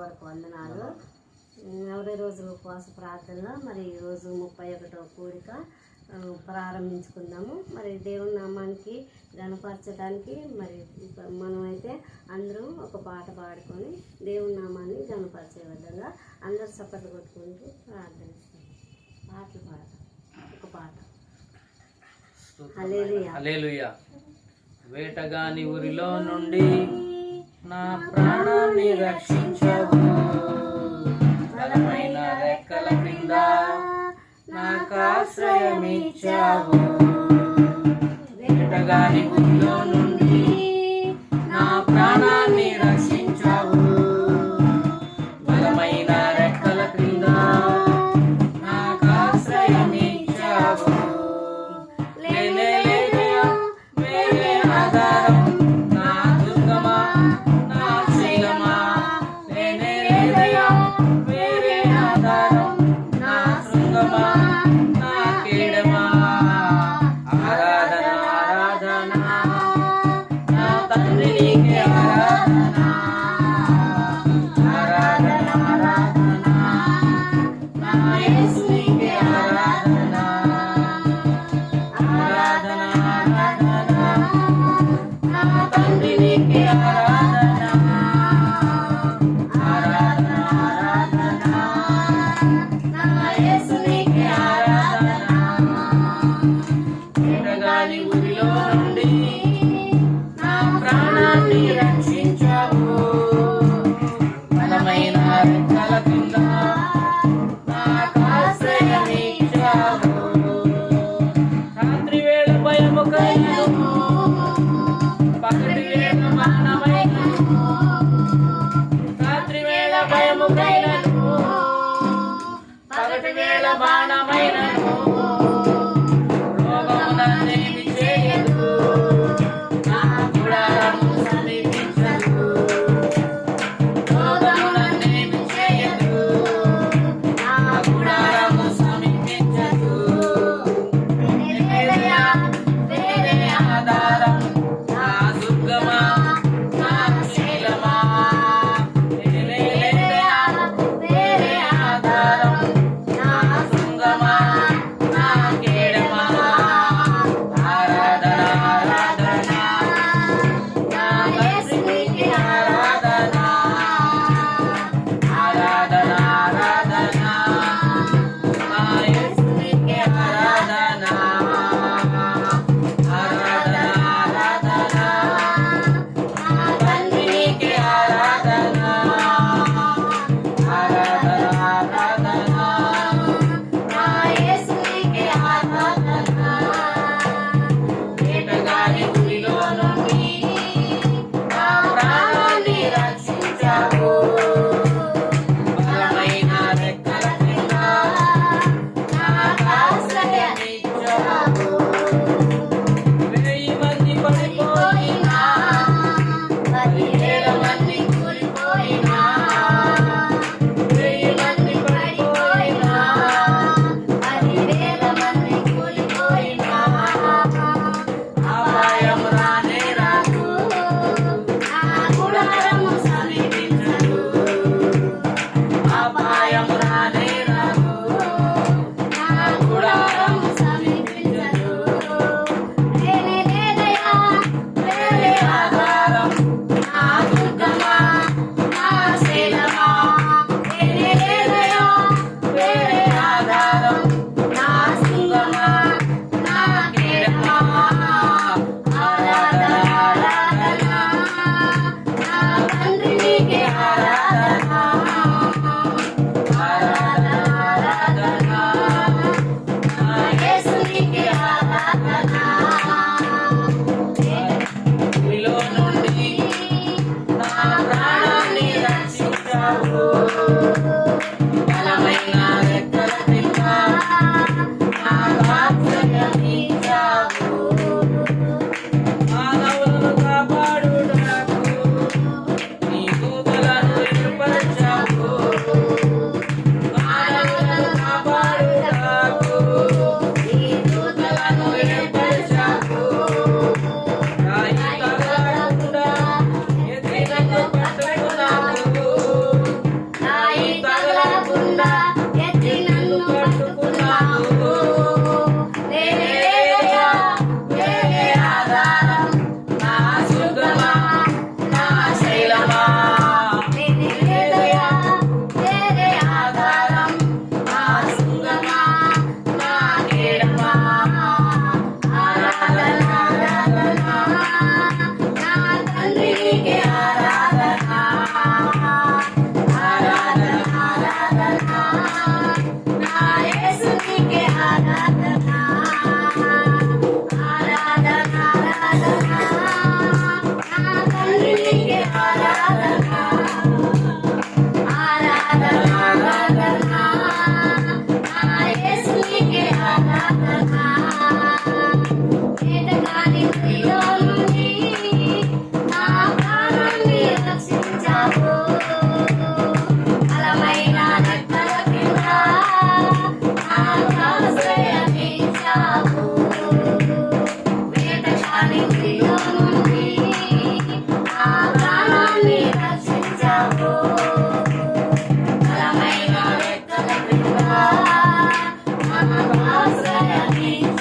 కొరకు వందనాలు. 40 రోజుల ఉపవాస ప్రార్థనలో మరి ఈరోజు 31వ కూడిక ప్రారంభించుకుందాము. మరి దేవుని నామానికి గణపరచడానికి మరి మనమైతే అందరూ ఒక పాట పాడుకొని దేవుని నామాన్ని గణపరిచే విధంగా అందరూ చప్పట్లు కొట్టుకుంటూ ప్రార్థనిస్తాం. పాటలు పాడతాం. ఒక పాట. హల్లెలూయా హల్లెలూయా. వేటగాని ఊరిలో నుండి నా ప్రాణాన్ని రక్షించవు, బలమైన రెక్కల క్రింద నాకు ఆశ్రయమిచ్చావు. వేటగాని ఊరిలో నుండి నా ప్రాణాన్ని రక్షించావు, బలమైన రెక్కల క్రింద నాకు ఆశ్రయమిచ్చావు. వేరే ఆధారం నా దుర్గమా నా శైలమా, వేరే ఆధారం నా శృంగమా నా కేడమా. ఆరాధన ఆరాధన నా తండ్రి నీకే ఆరాధన, ఆరాధన ఆరాధన నా యేసు నీకే ఆరాధన, ఆరాధన ఆరాధన నా తండ్రి నీకే ఆరాధన, ఆరాధన ఆరాధన నా యేసు నీకే ఆరాధన. వేటగాని ఊరిలో నుండి నా ప్రాణాన్ని రక్షించావు, బలమైన రెక్కల కింద నాకు ఆశ్రయమిచ్చావు. రాత్రి వేళ భయముకైనను, పగటి వేళ మరణమైనను, రాత్రి వేళ భయముకైనను, పగటి వేళ బాణమైనను, రోగము నన్నేమి చేయదు, నా గుడారము సమీపించదు. రోగము నన్నేమి చేయదు, నా గుడారము సమీపించదు. వేరే ఆధారం నా దుర్గమా నా శైలమా, వేరే ఆధారం నా శృంగమా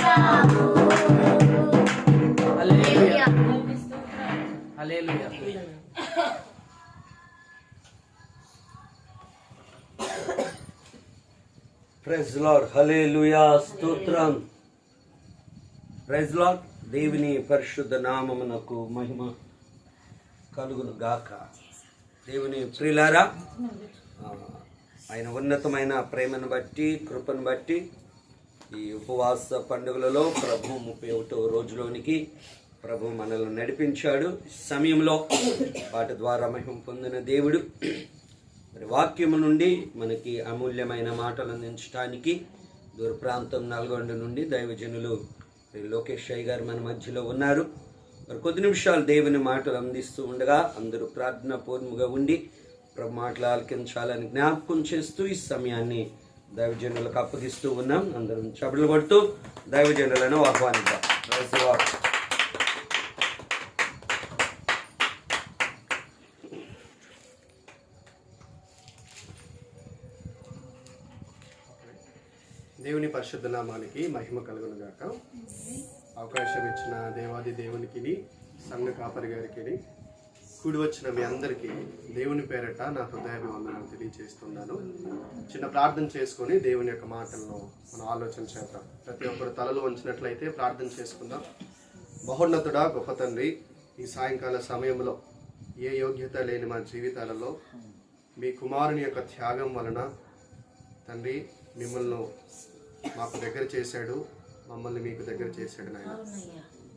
చేశావు. Hallelujah hallelujah. Praise Lord. Hallelujah. స్తోత్రం. Praise Lord. దేవుని పరిశుద్ధ నామమునకు మహిమ కలుగును గాక. దేవుని ప్రియులారా, ఆయన ఉన్నతమైన ప్రేమను బట్టి, కృపను బట్టి ఈ ఉపవాస పండుగలలో ప్రభు 31వ రోజులోనికి ప్రభు మనల్ని నడిపించాడు. ఈ సమయంలో వాటి ద్వారా మహిమ పొందిన దేవుడు మరి వాక్యము నుండి మనకి అమూల్యమైన మాటలు అందించడానికి దూర ప్రాంతం నల్గొండ నుండి దైవజనులు లోకేష్ అయ్య గారు మన మధ్యలో ఉన్నారు. మరి కొద్ది నిమిషాలు దేవుని మాటలు అందిస్తూ ఉండగా అందరూ ప్రార్థనా పూర్వముగా ఉండి ప్రభు మాటలు ఆలకించాలని జ్ఞాపకం చేస్తూ ఈ సమయాన్ని దైవజనులకు అప్పగిస్తూ ఉన్నాం. అందరం చప్పట్లు కొడుతూ దైవజనులను ఆహ్వానిద్దాం. Praise the Lord. దేవుని పరిశుద్ధ నామానికి మహిమ కలుగును గాక. అవకాశం ఇచ్చిన దేవాది దేవునికి, సంఘ కాపరి గారికి, కూడి వచ్చిన మీ అందరికీ దేవుని పేరట నా హృదయాభివందనాలు తెలియజేస్తున్నాను. చిన్న ప్రార్థన చేసుకొని దేవుని యొక్క మాటలను మనం ఆలోచన చేద్దాం. ప్రతి ఒక్కరు తలలు వంచినట్లయితే ప్రార్థన చేసుకుందాం. మహోన్నతుడా, గొప్ప తండ్రి, ఈ సాయంకాల సమయంలో ఏ యోగ్యత లేని మా జీవితాలలో మీ కుమారుని యొక్క త్యాగం వలన తండ్రి మిమ్మల్ని మాకు దగ్గర చేశాడు, మమ్మల్ని మీకు దగ్గర చేశాడు నాయన.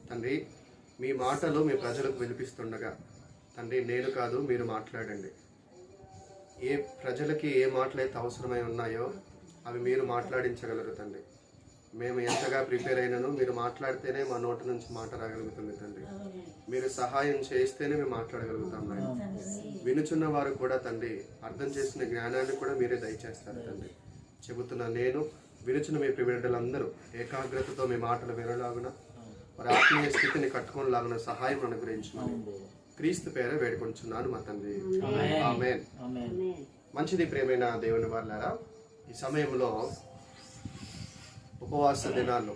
తండ్రి, మీ మాటలు మీ ప్రజలకు వినిపిస్తుండగా తండ్రి నేను కాదు మీరు మాట్లాడండి. ఏ ప్రజలకి ఏ మాటలైతే అవసరమై ఉన్నాయో అవి మీరు మాట్లాడించగలరు తండ్రి. మేము ఎంతగా ప్రిపేర్ అయినానో మీరు మాట్లాడితేనే మా నోటి నుంచి మాట రాగలుగుతుంది తండ్రి. మీరు సహాయం చేస్తేనే మేము మాట్లాడగలుగుతాం నాయన. వినుచున్న వారు కూడా తండ్రి అర్థం చేసిన జ్ఞానాన్ని కూడా మీరే దయచేస్తారు తండ్రి. చెబుతున్నా నేను, వినుచున్న మీ ప్రియులందరూ ఏకాగ్రతతో మీ మాటలు వినలాగున వారి ఆత్మీయ స్థితిని కట్టుకోలాగున సహాయం అనుగ్రహించమని క్రీస్తు పేర వేడుకొంచున్నాను మా తండ్రి. ఆమేన్. మంచిది ప్రియమైన దేవుని వాళ్ళారా, ఈ సమయంలో ఉపవాస దినాల్లో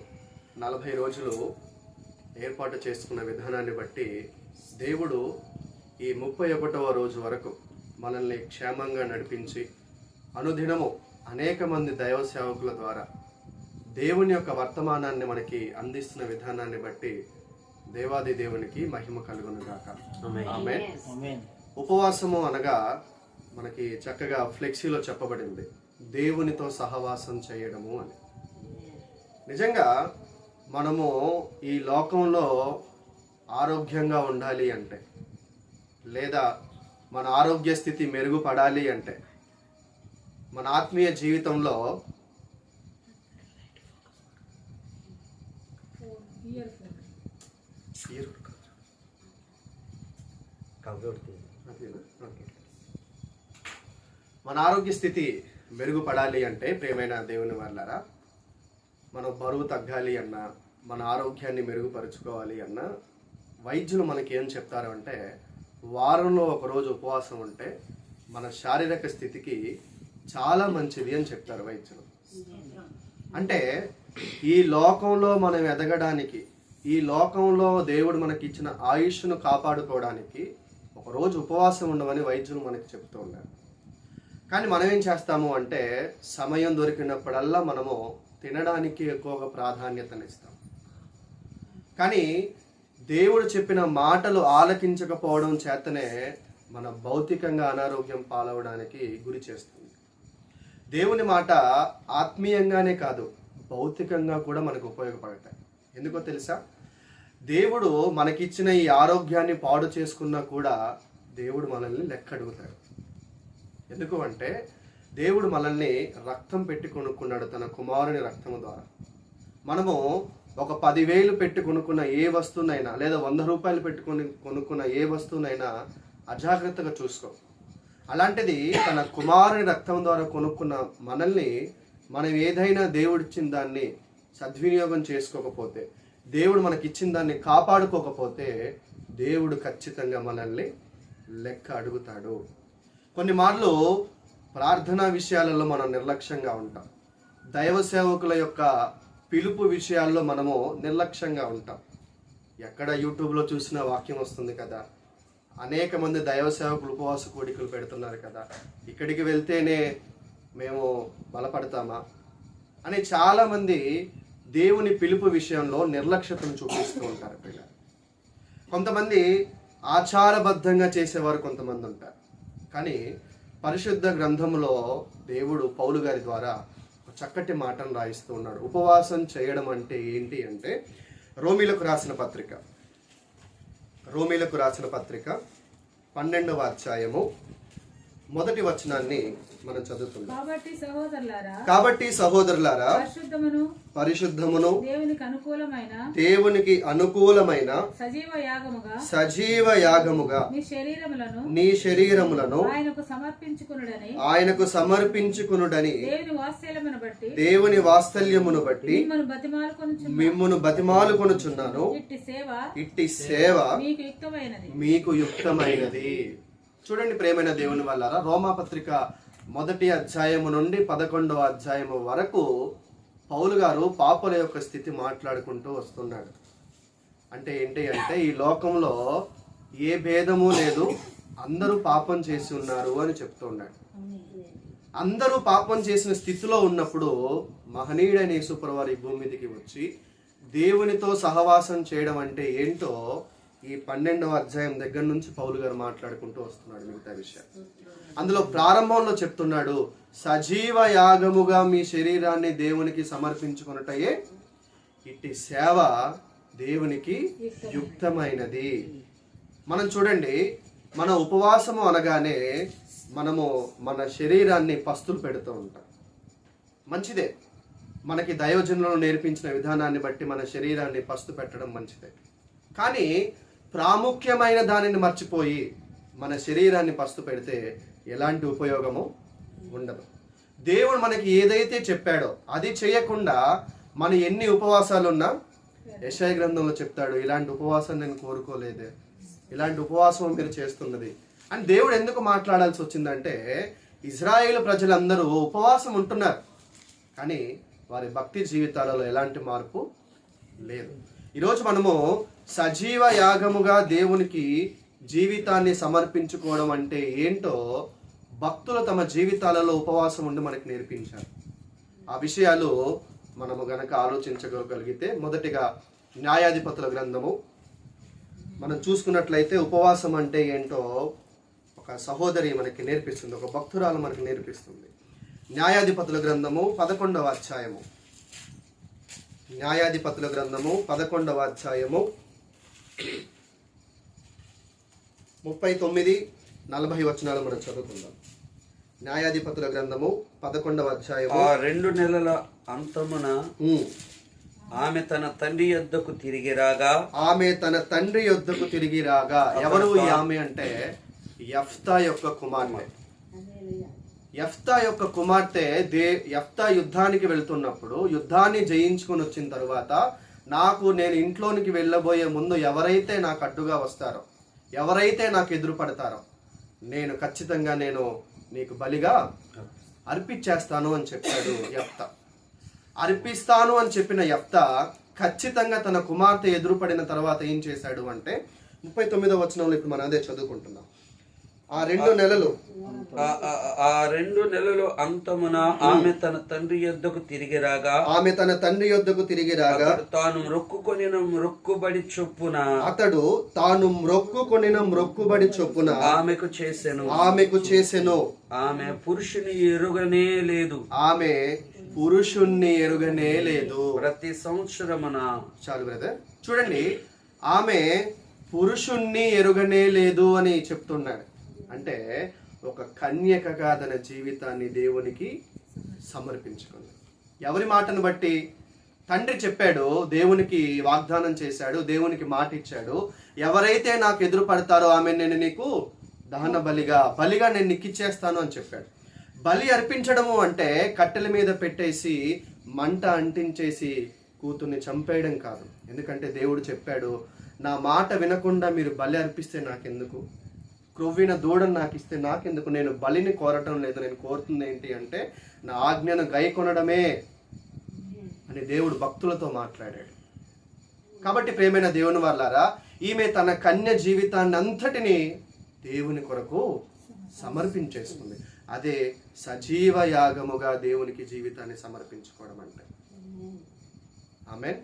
40 రోజులు ఏర్పాటు చేసుకున్న విధానాన్ని బట్టి దేవుడు ఈ 31వ రోజు వరకు మనల్ని క్షేమంగా నడిపించి అనుదినము అనేక మంది దైవ సేవకుల ద్వారా దేవుని యొక్క వర్తమానాన్ని మనకి అందిస్తున్న విధానాన్ని బట్టి దేవాది దేవునికి మహిమ కలుగును గాక. ఆమేన్. ఉపవాసము అనగా మనకి చక్కగా ఫ్లెక్సీలో చెప్పబడింది, దేవునితో సహవాసం చేయడము అని. నిజంగా మనము ఈ లోకంలో ఆరోగ్యంగా ఉండాలి అంటే, లేదా మన ఆరోగ్య స్థితి మెరుగుపడాలి అంటే, మన ఆత్మీయ జీవితంలో మన ఆరోగ్య స్థితి మెరుగుపడాలి అంటే ప్రియమైన దేవుని వాళ్ళారా, మనం బరువు తగ్గాలి అన్నా, మన ఆరోగ్యాన్ని మెరుగుపరుచుకోవాలి అన్నా వైద్యులు మనకి ఏం చెప్తారు అంటే, వారంలో ఒకరోజు ఉపవాసం ఉంటే మన శారీరక స్థితికి చాలా మంచిది అని చెప్తారు వైద్యులు. అంటే ఈ లోకంలో మనం ఎదగడానికి, ఈ లోకంలో దేవుడు మనకి ఇచ్చిన ఆయుష్ను కాపాడుకోవడానికి ఒకరోజు ఉపవాసం ఉండమని వైద్యులు మనకి చెప్తూ ఉన్నారు. కానీ మనం ఏం చేస్తాము అంటే, సమయం దొరికినప్పుడల్లా మనము తినడానికి ఎక్కువగా ప్రాధాన్యతనిస్తాం. కానీ దేవుడు చెప్పిన మాటలు ఆలకించకపోవడం చేతనే మన భౌతికంగా అనారోగ్యం పాలవడానికి గురి చేస్తుంది. దేవుని మాట ఆత్మీయంగానే కాదు, భౌతికంగా కూడా మనకు ఉపయోగపడతాయి. ఎందుకో తెలుసా? దేవుడు మనకిచ్చిన ఈ ఆరోగ్యాన్ని పాడు చేసుకున్నా కూడా దేవుడు మనల్ని లెక్క అడుగుతాడు. ఎందుకు అంటే, దేవుడు మనల్ని రక్తం పెట్టి కొనుక్కున్నాడు తన కుమారుని రక్తము ద్వారా. మనము ఒక 10,000 పెట్టి కొనుక్కున్న ఏ వస్తువునైనా, లేదా 100 రూపాయలు పెట్టుకొని కొనుక్కున్న ఏ వస్తువునైనా అజాగ్రత్తగా చూసుకో. అలాంటిది తన కుమారుని రక్తం ద్వారా కొనుక్కున్న మనల్ని మనం ఏదైనా దేవుడిచ్చిన దాన్ని సద్వినియోగం చేసుకోకపోతే, దేవుడు మనకిచ్చిన దాన్ని కాపాడుకోకపోతే, దేవుడు ఖచ్చితంగా మనల్ని లెక్క అడుగుతాడు. కొన్ని మార్లు ప్రార్థనా విషయాలలో మనం నిర్లక్ష్యంగా ఉంటాం. దైవ సేవకుల యొక్క పిలుపు విషయాల్లో మనము నిర్లక్ష్యంగా ఉంటాం. ఎక్కడ యూట్యూబ్లో చూసిన వాక్యం వస్తుంది కదా, అనేక మంది దైవ సేవకులు ఉపవాస కోడికలు పెడుతున్నారు కదా, ఇక్కడికి వెళ్తేనే మేము బలపడతామా అని చాలామంది దేవుని పిలుపు విషయంలో నిర్లక్ష్యతను చూపిస్తూ ఉంటారు పిల్లలు. కొంతమంది ఆచారబద్ధంగా చేసేవారు కొంతమంది ఉంటారు. కానీ పరిశుద్ధ గ్రంథంలో దేవుడు పౌలు గారి ద్వారా ఒక చక్కటి మాటను రాయిస్తూ ఉన్నాడు. ఉపవాసం చేయడం అంటే ఏంటి అంటే రోమీలకు రాసిన పత్రిక 12వ అధ్యాయము మొదటి వచనాన్ని మనం చదువుతున్నాం. కాబట్టి సహోదరులారా పరిశుద్ధమును దేవునికి అనుకూలమైన సజీవ యాగముగా నీ శరీరములను ఆయనకు సమర్పించుకొనుడని దేవుని వాత్సల్యమును బట్టి మిమ్మును బతిమాలుకొనుచున్నాను. ఇట్టి సేవ మీకు యుక్తమైనది. చూడండి ప్రేమైన దేవుని వల్ల రోమాపత్రిక 1వ అధ్యాయము నుండి 11వ అధ్యాయము వరకు పౌలు గారు పాపుల యొక్క స్థితి మాట్లాడుకుంటూ వస్తున్నాడు. అంటే ఏంటి అంటే ఈ లోకంలో ఏ భేదము లేదు, అందరూ పాపం చేసి ఉన్నారు అని చెప్తున్నాడు. అందరూ పాపం చేసిన స్థితిలో ఉన్నప్పుడు మహనీయుడైన యేసుప్రభువారు ఈ భూమి మీదకి వచ్చి దేవునితో సహవాసం చేయడం అంటే ఏంటో ఈ 12వ అధ్యాయం దగ్గర నుంచి పౌలు గారు మాట్లాడుకుంటూ వస్తున్నాడు మిగతా విషయాలు. అందులో ప్రారంభంలో చెప్తున్నాడు, సజీవ యాగముగా మీ శరీరాన్ని దేవునికి సమర్పించుకొనుటయే ఇట్టి సేవ దేవునికి యుక్తమైనది. మనం చూడండి, మన ఉపవాసము అనగానే మనము మన శరీరాన్ని పస్తులు పెడుతూ ఉంటాం. మంచిదే, మనకి దైవజనులను నేర్పించిన విధానాన్ని బట్టి మన శరీరాన్ని పస్తు పెట్టడం మంచిదే. కానీ ప్రాముఖ్యమైన దానిని మర్చిపోయి మన శరీరాన్ని పస్తు పెడితే ఎలాంటి ఉపయోగము ఉండదు. దేవుడు మనకి ఏదైతే చెప్పాడో అది చేయకుండా మన ఎన్ని ఉపవాసాలున్నా యెషయా గ్రంథంలో చెప్తాడు, ఇలాంటి ఉపవాసం నేను కోరుకోలేదే, ఇలాంటి ఉపవాసం మీరు చేస్తున్నది అని దేవుడు ఎందుకు మాట్లాడాల్సి వచ్చిందంటే ఇజ్రాయేలు ప్రజలందరూ ఉపవాసం ఉంటున్నారు, కానీ వారి భక్తి జీవితాలలో ఎలాంటి మార్పు లేదు. ఈరోజు మనము సజీవ యాగముగా దేవునికి జీవితాన్ని సమర్పించుకోవడం అంటే ఏంటో భక్తులు తమ జీవితాలలో ఉపవాసం ఉండి మనకు నేర్పించారు. ఆ విషయాలు మనము గనక ఆలోచించగలిగితే, మొదటిగా న్యాయాధిపతుల గ్రంథము మనం చూసుకున్నట్లయితే ఉపవాసం అంటే ఏంటో ఒక సహోదరి మనకి నేర్పిస్తుంది, ఒక భక్తురాలు మనకి నేర్పిస్తుంది. న్యాయాధిపతుల గ్రంథము 11వ అధ్యాయము, న్యాయాధిపతుల గ్రంథము 11వ అధ్యాయము 39-40 వచనాలు మనం చదువుకుందాం. న్యాయాధిపతుల గ్రంథము 11వ అధ్యాయము. 2 నెలల అంతమున ఆమె తన తండ్రి యొద్దకు తిరిగి రాగా ఎవరు ఈ ఆమె అంటే యెఫ్తా యొక్క కుమార్తె. యెఫ్తా యొక్క కుమార్తె యెఫ్తా యుద్ధానికి వెళ్తున్నప్పుడు యుద్ధాన్ని జయించుకొని వచ్చిన తర్వాత నేను ఇంట్లోనికి వెళ్ళబోయే ముందు ఎవరైతే నాకు అడ్డుగా వస్తారో, ఎవరైతే నాకు ఎదురు పడతారో నేను ఖచ్చితంగా నీకు బలిగా అర్పించేస్తాను అని చెప్పాడు యెఫ్తా. అర్పిస్తాను అని చెప్పిన యెఫ్తా ఖచ్చితంగా తన కుమార్తె ఎదురుపడిన తర్వాత ఏం చేశాడు అంటే 39వ వచనంలో ఇప్పుడు మనం అదే చదువుకుంటున్నాం. ఆ 2 నెలలు అంతమున ఆమె తన తండ్రి యొద్దకు తిరిగి రాగా తాను మొక్కుబడి చొప్పున ఆమెకు చేసెను. ఆమె పురుషుని ఎరుగనే లేదు. ప్రతి సంవత్సరమున చాలు బ్రదర్, చూడండి, ఆమె పురుషుణ్ణి ఎరుగనే లేదు అని చెప్తున్నాడు. అంటే ఒక కన్యకగా తన జీవితాన్ని దేవునికి సమర్పించుకుంది. ఎవరి మాటను బట్టి? తండ్రి చెప్పాడు, దేవునికి వాగ్దానం చేశాడు, దేవునికి మాట ఇచ్చాడు, ఎవరైతే నాకు ఎదురు పడతారో ఆమె నేను నీకు దహన బలిగా నేను నిక్కిచ్చేస్తాను అని చెప్పాడు. బలి అర్పించడము అంటే కట్టెల మీద పెట్టేసి మంట అంటించేసి కూతుర్ని చంపేయడం కాదు. ఎందుకంటే దేవుడు చెప్పాడు, నా మాట వినకుండా మీరు బలి అర్పిస్తే నాకెందుకు, క్రొవ్విన దూడను నాకు ఇస్తే నాకెందుకు, నేను బలిని కోరటం లేదు, నేను కోరుతుంది ఏంటి అంటే నా ఆజ్ఞను గైకొనడమే అని దేవుడు భక్తులతో మాట్లాడాడు. కాబట్టి ప్రియమైన దేవుని వాళ్ళారా, ఈమె తన కన్య జీవితాన్ని అంతటిని దేవుని కొరకు సమర్పించేస్తుంది. అదే సజీవ యాగముగా దేవునికి జీవితాన్ని సమర్పించుకోవడం అంటే. ఆమేన్.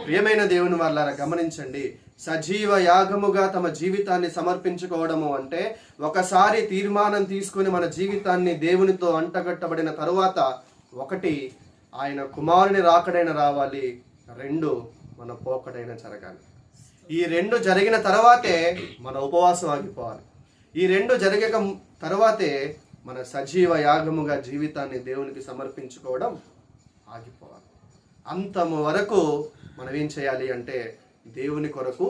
ప్రియమైన దేవుని వాళ్ళారా, గమనించండి, సజీవ యాగముగా తమ జీవితాన్ని సమర్పించుకోవడము అంటే ఒకసారి తీర్మానం తీసుకుని మన జీవితాన్ని దేవునితో అంటగట్టబడిన తరువాత, ఒకటి ఆయన కుమారుని రాకడైన రావాలి, రెండు మన పోకడైన జరగాలి. ఈ రెండు జరిగిన తర్వాతే మన ఉపవాసం ఆగిపోవాలి. ఈ రెండు జరగక తర్వాతే మన సజీవ యాగముగా జీవితాన్ని దేవునికి సమర్పించుకోవడం ఆగిపోవాలి. అంతము వరకు మనం ఏం చేయాలి అంటే దేవుని కొరకు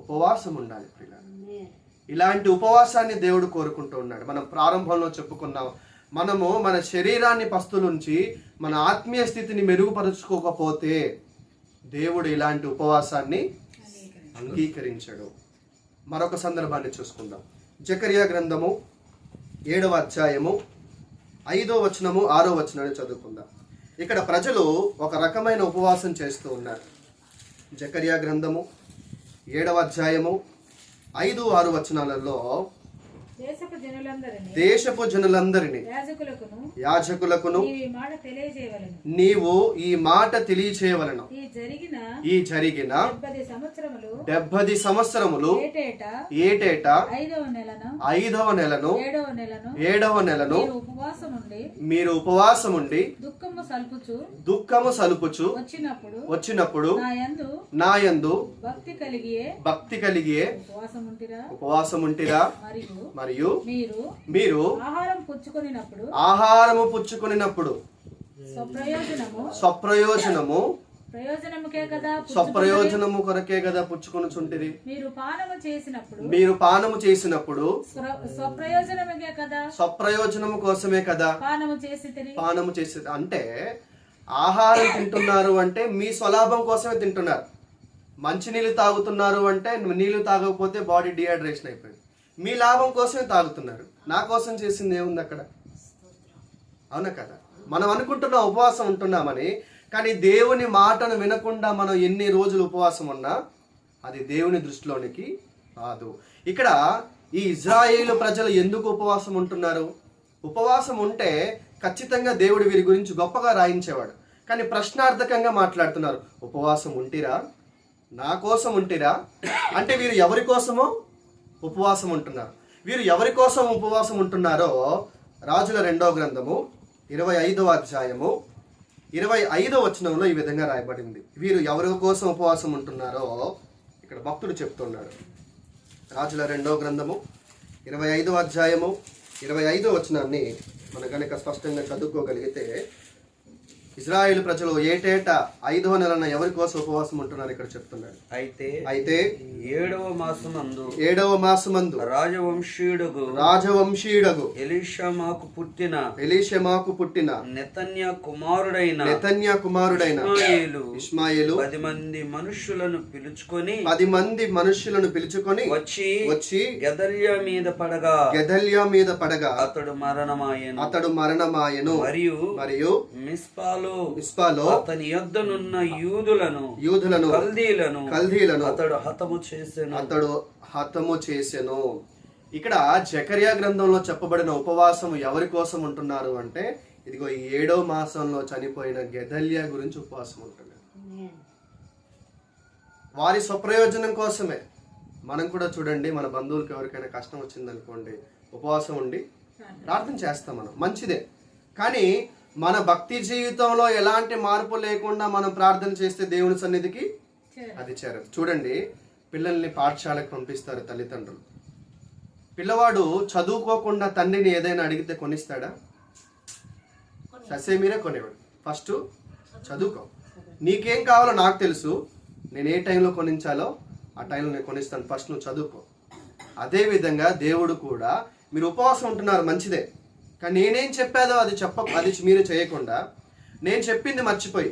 ఉపవాసం ఉండాలి ప్రియులారా. ఇలాంటి ఉపవాసాన్ని దేవుడు కోరుకుంటూ ఉన్నాడు. మనం ప్రారంభంలో చెప్పుకున్నాం, మనము మన శరీరాన్ని పస్తులుంచి మన ఆత్మీయ స్థితిని మెరుగుపరుచుకోకపోతే దేవుడు ఇలాంటి ఉపవాసాన్ని అంగీకరించడు. మరొక సందర్భాన్ని చూసుకుందాం. జకర్యా గ్రంథము 7వ అధ్యాయము 5వ వచనము 6వ వచనాన్ని చదువుకుందాం. ఇక్కడ ప్రజలు ఒక రకమైన ఉపవాసం చేస్తూ ఉన్నారు. జకర్యా గ్రంథము 7వ అధ్యాయము 5, 6 వచనాలలో దేశపు జనులందరినీ యాజకులకును నీవు ఈ మాట తెలియచేయవలెను. ఈ జరిగిన 70 సంవత్సరములు ఏటేటా 5వ నెలను 7వ నెలను మీరు ఉపవాసముండి దుఃఖము సలుపుచు వచ్చినప్పుడు నా యందు భక్తి కలిగియే ఉపవాసముంటిరా. మరియు మీరు ఆహారము పుచ్చుకొనినప్పుడు స్వప్రయోజనము కొరకే కదా పుచ్చుకొనుచుంటిరి. మీరు పానము చేసినప్పుడు స్వప్రయోజనము కోసమే కదా పానము చేసి. అంటే ఆహారం తింటున్నారు అంటే మీ స్వలాభం కోసమే తింటున్నారు. మంచినీళ్ళు తాగుతున్నారు అంటే నీళ్లు తాగకపోతే బాడీ డిహైడ్రేషన్ అయిపోయింది. మీ లాభం కోసమే తాగుతున్నారు. నా కోసం చేసింది ఏముంది అక్కడ? అవునా కదా? మనం అనుకుంటున్నాం ఉపవాసం ఉంటున్నామని, కానీ దేవుని మాటను వినకుండా మనం ఎన్ని రోజులు ఉపవాసం ఉన్నా అది దేవుని దృష్టిలోనికి రాదు. ఇక్కడ ఈ ఇజ్రాయేలు ప్రజలు ఎందుకు ఉపవాసం ఉంటున్నారు? ఉపవాసం ఉంటే ఖచ్చితంగా దేవుడు వీరి గురించి గొప్పగా రాయించేవాడు. కానీ ప్రశ్నార్థకంగా మాట్లాడుతున్నారు. ఉపవాసం ఉంటిరా? నా కోసం ఉంటిరా? అంటే వీరు ఎవరి కోసమో ఉపవాసం ఉంటున్నారు. వీరు ఎవరి కోసం ఉపవాసం ఉంటున్నారో రాజుల 2వ గ్రంథము 25వ అధ్యాయము 25వ వచనంలో ఈ విధంగా రాయబడింది. వీరు ఎవరి కోసం ఉపవాసం ఉంటున్నారో ఇక్కడ భక్తుడు చెప్తున్నాడు. రాజుల 2వ గ్రంథము 25వ అధ్యాయము 25వ వచనాన్ని మనం కనుక స్పష్టంగా చదువుకోగలిగితే, ఇజ్రాయేలు ప్రజలు ఏటేటా 5వ నెలన ఎవరి కోసం ఉపవాసం ఉంటున్నారు ఇక్కడ చెప్తున్నాడు. అయితే 7వ మాసమందు రాజవంశీయుడగు ఎలీషమాకు పుట్టిన నెతన్యా కుమారుడైన ఇష్మాయేలు 10 మంది మనుషులను పిలుచుకొని వచ్చి గెదల్యా మీద పడగా అతడు మరణమాయెను. మరియు మిస్పాలో అతని యొద్దనున్న యూదులను కల్దీలను అతడు హతము చేసెను. ఇక్కడ జకర్యా గ్రంథంలో చెప్పబడిన ఉపవాసం ఎవరి కోసం ఉంటున్నారు అంటే, ఇదిగో ఈ 7వ మాసంలో చనిపోయిన గెదల్యా గురించి ఉపవాసం ఉంటున్నారు. వారి స్వప్రయోజనం కోసమే. మనం కూడా చూడండి, మన బంధువులకు ఎవరికైనా కష్టం వచ్చిందనుకోండి, ఉపవాసం ఉండి ప్రార్థన చేస్తాం. మనం మంచిదే. కానీ మన భక్తి జీవితంలో ఎలాంటి మార్పు లేకుండా మనం ప్రార్థన చేస్తే దేవుని సన్నిధికి అది చేరదు. చూడండి, పిల్లల్ని పాఠశాలకు పంపిస్తారు తల్లిదండ్రులు. పిల్లవాడు చదువుకోకుండా తండ్రిని ఏదైనా అడిగితే కొనిస్తాడా? ససేమీరే కొనేవాడు. ఫస్ట్ చదువుకో, నీకేం కావాలో నాకు తెలుసు, నేను ఏ టైంలో కొనించాలో ఆ టైంలో నేను కొనిస్తాను, ఫస్ట్ నువ్వు చదువుకో. అదేవిధంగా దేవుడు కూడా, మీరు ఉపవాసం ఉంటున్నారు మంచిదే, కానీ నేనేం చెప్పాదో అది మీరు చేయకుండా, నేను చెప్పింది మర్చిపోయి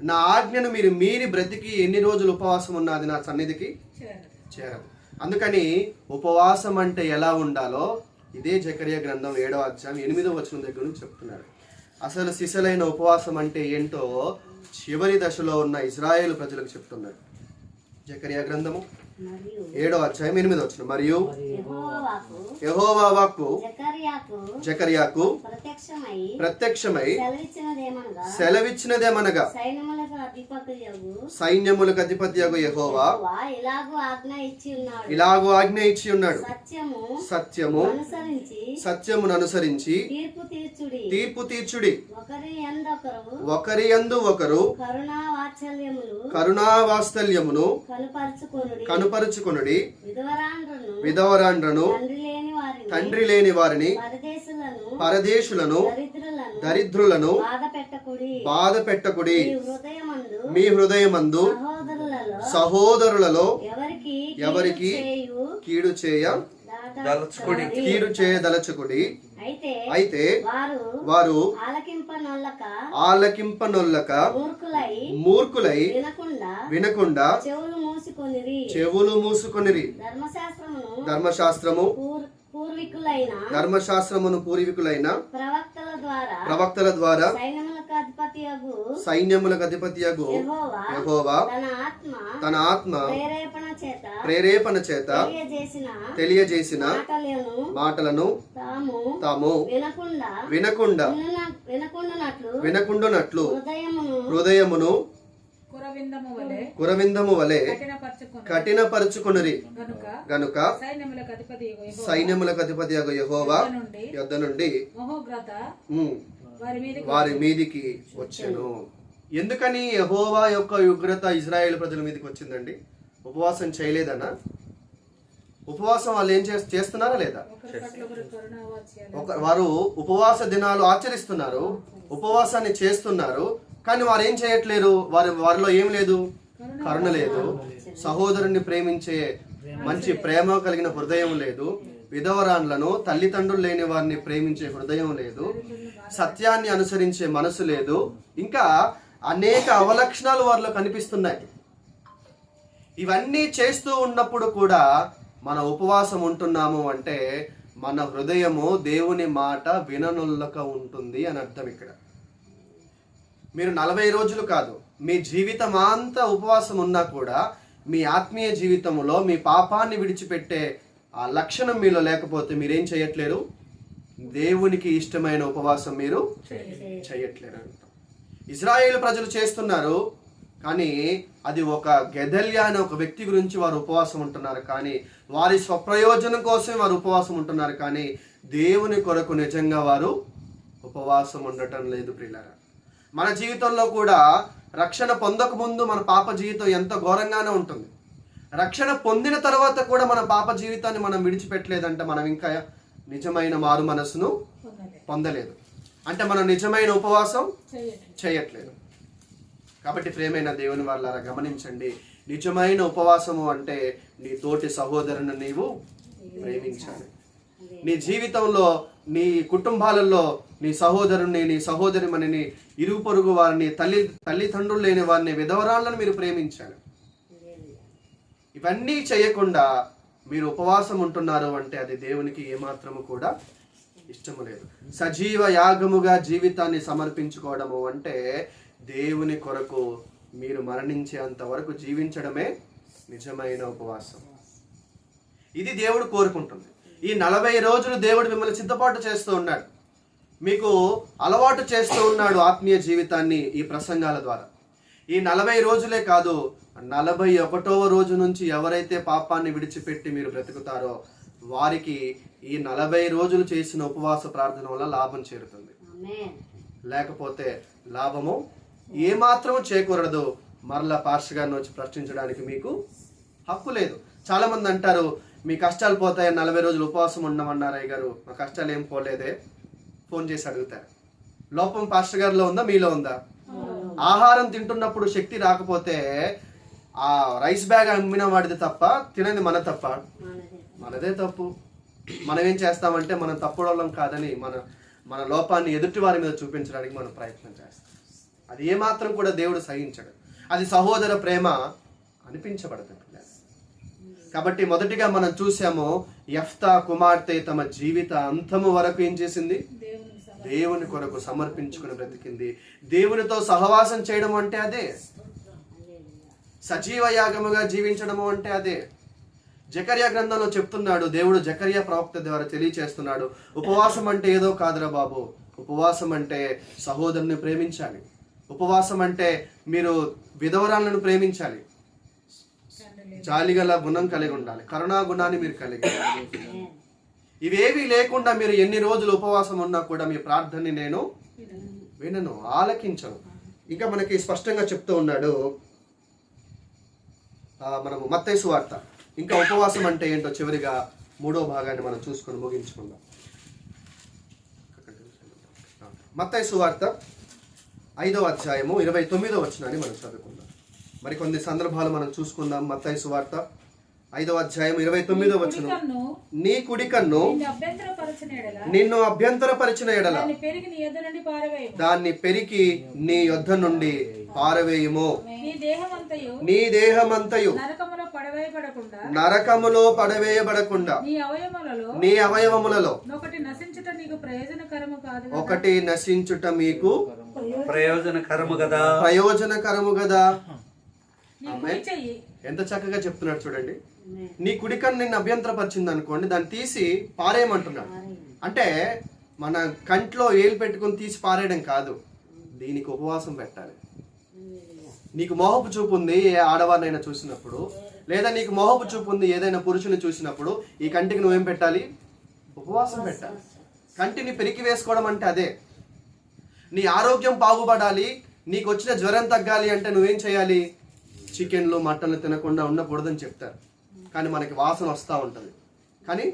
నా ఆజ్ఞను మీరు మీరి బ్రతికి ఎన్ని రోజులు ఉపవాసం ఉన్నది నా సన్నిధికి చేరదు. అందుకని ఉపవాసం అంటే ఎలా ఉండాలో ఇదే జకర్యా గ్రంథం 7వ అధ్యాయం 8వ వచనం దగ్గర నుంచి చెప్తున్నాడు. అసలు సిసలైన ఉపవాసం అంటే ఏంటో చివరి దశలో ఉన్న ఇశ్రాయేలు ప్రజలకు చెప్తున్నాడు. జకరియా గ్రంథము మరియు 7వ అధ్యాయం 8వ వచనం. మరియు యెహోవా వాక్కు యెహోవా వాక్కు జకర్యాకు జకర్యాకు ప్రత్యక్షమై సెలవిచ్చినదేమనగా సైన్యములకు అధిపతియగు యెహోవా ఇలాగూ ఆజ్ఞ ఇచ్చి ఉన్నాడు. సత్యమును అనుసరించి తీర్పు తీర్చుడి. ఒకరి యందు ఒకరు కరుణా వాత్సల్యమును కనుపరుచుకొనుడి. విధవరాండ్రను తండ్రి లేని వారిని పరదేశులను దరిద్రులను బాధ పెట్టకుడి. మీ హృదయమందు సహోదరులలో ఎవరికి కీడు చేయదలచుకుడి. అయితే వారు ఆలకింపనొల్లక మూర్ఖులై వినకుండా చెవులు మూసుకొనిరి. ధర్మశాస్త్రమును పూర్వీకులైన ప్రవక్తల ద్వారా సైన్యములకు అధిపతియగు యెహోవా తన ఆత్మ ప్రేరేపణ చేత తెలియజేసిన మాటలను తాము వినకుండానట్లు హృదయమును కురవిందము వలె కఠినపరుచుకొనిరి. గనుక సైన్యములకు అధిపతియగు యెహోవా యొద్ద నుండి వారి మీదికి వచ్చెను. ఎందుకని యెహోవా యొక్క ఉగ్రత ఇశ్రాయేలు ప్రజల మీదకి వచ్చిందండి? ఉపవాసం చేయలేదనా? ఉపవాసం వాళ్ళు ఏం చేస్తున్నారా లేదా? వారు ఉపవాస దినాలు ఆచరిస్తున్నారు, ఉపవాసాన్ని చేస్తున్నారు, కానీ వారు ఏం చేయట్లేరు. వారిలో ఏం లేదు? కరుణ లేదు. సహోదరుని ప్రేమించే మంచి ప్రేమ కలిగిన హృదయం లేదు. విధవరాన్లను తల్లిదండ్రులు లేని వారిని ప్రేమించే హృదయం లేదు. సత్యాన్ని అనుసరించే మనసు లేదు. ఇంకా అనేక అవలక్షణాలు వారిలో కనిపిస్తున్నాయి. ఇవన్నీ చేస్తూ ఉన్నప్పుడు కూడా మన ఉపవాసం ఉంటున్నాము అంటే మన హృదయము దేవుని మాట విననొల్లక ఉంటుంది అని అర్థం. ఇక్కడ మీరు 40 రోజులు కాదు, మీ జీవితం అంతా ఉపవాసం ఉన్నా కూడా మీ ఆత్మీయ జీవితంలో మీ పాపాన్ని విడిచిపెట్టే ఆ లక్షణం మీలో లేకపోతే మీరేం చేయట్లేరు? దేవునికి ఇష్టమైన ఉపవాసం మీరు చేయట్లేరు. ఇశ్రాయేలు ప్రజలు చేస్తున్నారు, కానీ అది ఒక గెదల్యా అనే ఒక వ్యక్తి గురించి వారు ఉపవాసం ఉంటున్నారు, కానీ వారి స్వప్రయోజనం కోసం వారు ఉపవాసం ఉంటున్నారు, కానీ దేవుని కొరకు నిజంగా వారు ఉపవాసం ఉండటం లేదు. ప్రియులారా, మన జీవితంలో కూడా రక్షణ పొందక ముందు మన పాప జీవితం ఎంత ఘోరంగానే ఉంటుంది. రక్షణ పొందిన తర్వాత కూడా మన పాప జీవితాన్ని మనం విడిచిపెట్టలేదంటే మనం ఇంకా నిజమైన మారు మనసును పొందలేదు, అంటే మనం నిజమైన ఉపవాసం చేయట్లేదు. కాబట్టి ప్రేమైన దేవుని వాళ్ళారా గమనించండి, నిజమైన ఉపవాసము అంటే నీ తోటి సహోదరుని నీవు ప్రేమించాలి. నీ జీవితంలో, నీ కుటుంబాలలో నీ సహోదరుని, నీ సహోదరిమణిని, ఇరుగు పొరుగు వారిని, తల్లిదండ్రులు లేని వారిని, విధవరాలను మీరు ప్రేమించాలి. ఇవన్నీ చేయకుండా మీరు ఉపవాసం ఉంటున్నారు అంటే అది దేవునికి ఏమాత్రము కూడా ఇష్టము లేదు. సజీవ యాగముగా జీవితాన్ని సమర్పించుకోవడము అంటే దేవుని కొరకు మీరు మరణించేంత వరకు జీవించడమే నిజమైన ఉపవాసం. ఇది దేవుడు కోరుకుంటుంది. ఈ 40 రోజులు దేవుడు మిమ్మల్ని సిద్ధపాటు చేస్తూ ఉన్నాడు, మీకు అలవాటు చేస్తూ ఉన్నాడు ఆత్మీయ జీవితాన్ని ఈ ప్రసంగాల ద్వారా. ఈ 40 రోజులే కాదు, 41వ రోజు నుంచి ఎవరైతే పాపాన్ని విడిచిపెట్టి మీరు బ్రతుకుతారో వారికి ఈ 40 రోజులు చేసిన ఉపవాస ప్రార్థన వల్ల లాభం చేరుతుంది. లేకపోతే లాభము ఏమాత్రము చేకూరదు. మరలా పాస్టర్ గారిని వచ్చి ప్రశ్నించడానికి మీకు హక్కు లేదు. చాలా మంది అంటారు, మీ కష్టాలు పోతాయి, 40 రోజులు ఉపవాసం ఉండమన్నారు అయ్య గారు, మా కష్టాలు ఏం పోలేదే. ఫోన్ చేసి అడుగుతారు. లోపం పాస్టర్ గారిలో ఉందా, మీలో ఉందా? ఆహారం తింటున్నప్పుడు శక్తి రాకపోతే ఆ రైస్ బ్యాగ్ అమ్మిన వాడిది తప్ప, తినది మన తప్ప? మనదే తప్పు. మనం ఏం చేస్తామంటే మనం తప్పుడోళ్ళం కాదని మన లోపాన్ని ఎదుటి వారి మీద చూపించడానికి మనం ప్రయత్నం చేస్తాం. అది ఏమాత్రం కూడా దేవుడు సహించడు. అది సహోదర ప్రేమ అనిపించబడదు. కాబట్టి మొదటిగా మనం చూసాము, యెఫ్తా కుమార్తె తమ జీవిత అంతము వరకు ఏం చేసింది? దేవుని కొరకు సమర్పించుకుని బ్రతికింది. దేవునితో సహవాసం చేయడం అంటే అదే. సజీవ యాగముగా జీవించడము అంటే అదే. జకర్యా గ్రంథంలో చెప్తున్నాడు, దేవుడు జకర్యా ప్రవక్త ద్వారా తెలియచేస్తున్నాడు, ఉపవాసం అంటే ఏదో కాదురా బాబు, ఉపవాసం అంటే సహోదరుని ప్రేమించాలి, ఉపవాసం అంటే మీరు విధవరాలను ప్రేమించాలి, జాలిగల గుణం కలిగి ఉండాలి, కరుణా గుణాన్ని మీరు కలిగి ఉండాలి. ఇవేవి లేకుండా మీరు ఎన్ని రోజులు ఉపవాసం ఉన్నా కూడా మీ ప్రార్థనని నేను వినను, ఆలకించను. ఇంకా మనకి స్పష్టంగా చెప్తూ ఉన్నాడు మనము మత్తయి సువార్త. ఇంకా ఉపవాసం అంటే ఏంటో చివరిగా 3వ భాగాన్ని మనం చూసుకొని ముగించుకుందాం. మత్తయి సువార్త 5వ అధ్యాయము 29వ వచనాన్ని మనం చదువుకుందాం. మరికొన్ని సందర్భాలు మనం చూసుకుందాం. మత్తయి సువార్త 5వ అధ్యాయం 29వ వచనం. నీ కుడి కన్ను నిన్ను అభ్యంతరపరిచిన ఎడల దాన్ని పెరికి నీ యొద్ద నుండి పారవేయుము. నీ దేహమంతయు నరకములో పడవేయబడకుండా నీ అవయవములలో ఒకటి నశించుట మీకు ప్రయోజనకరము కదా. ఎంత చక్కగా చెప్తున్నాడు చూడండి. నీ కుడికన్ను నిన్ను అభ్యంతరపరిచింది అనుకోండి, దాన్ని తీసి పారేయమంటున్నాడు. అంటే మన కంట్లో ఏలు పెట్టుకుని తీసి పారేయడం కాదు, దీనికి ఉపవాసం పెట్టాలి. నీకు మోహపు చూపు ఉంది ఏ ఆడవారినైనా చూసినప్పుడు, లేదా నీకు మోహపు చూపు ఉంది ఏదైనా పురుషుని చూసినప్పుడు, ఈ కంటికి నువ్వేం పెట్టాలి? ఉపవాసం పెట్టాలి. కంటిని పెరికి వేసుకోవడం అంటే అదే. నీ ఆరోగ్యం బాగుపడాలి, నీకు వచ్చిన జ్వరం తగ్గాలి అంటే నువ్వేం చేయాలి? చికెన్లు మటన్లు తినకుండా ఉండకూడదని చెప్తారు, కానీ మనకి వాసన వస్తూ ఉంటుంది, కానీ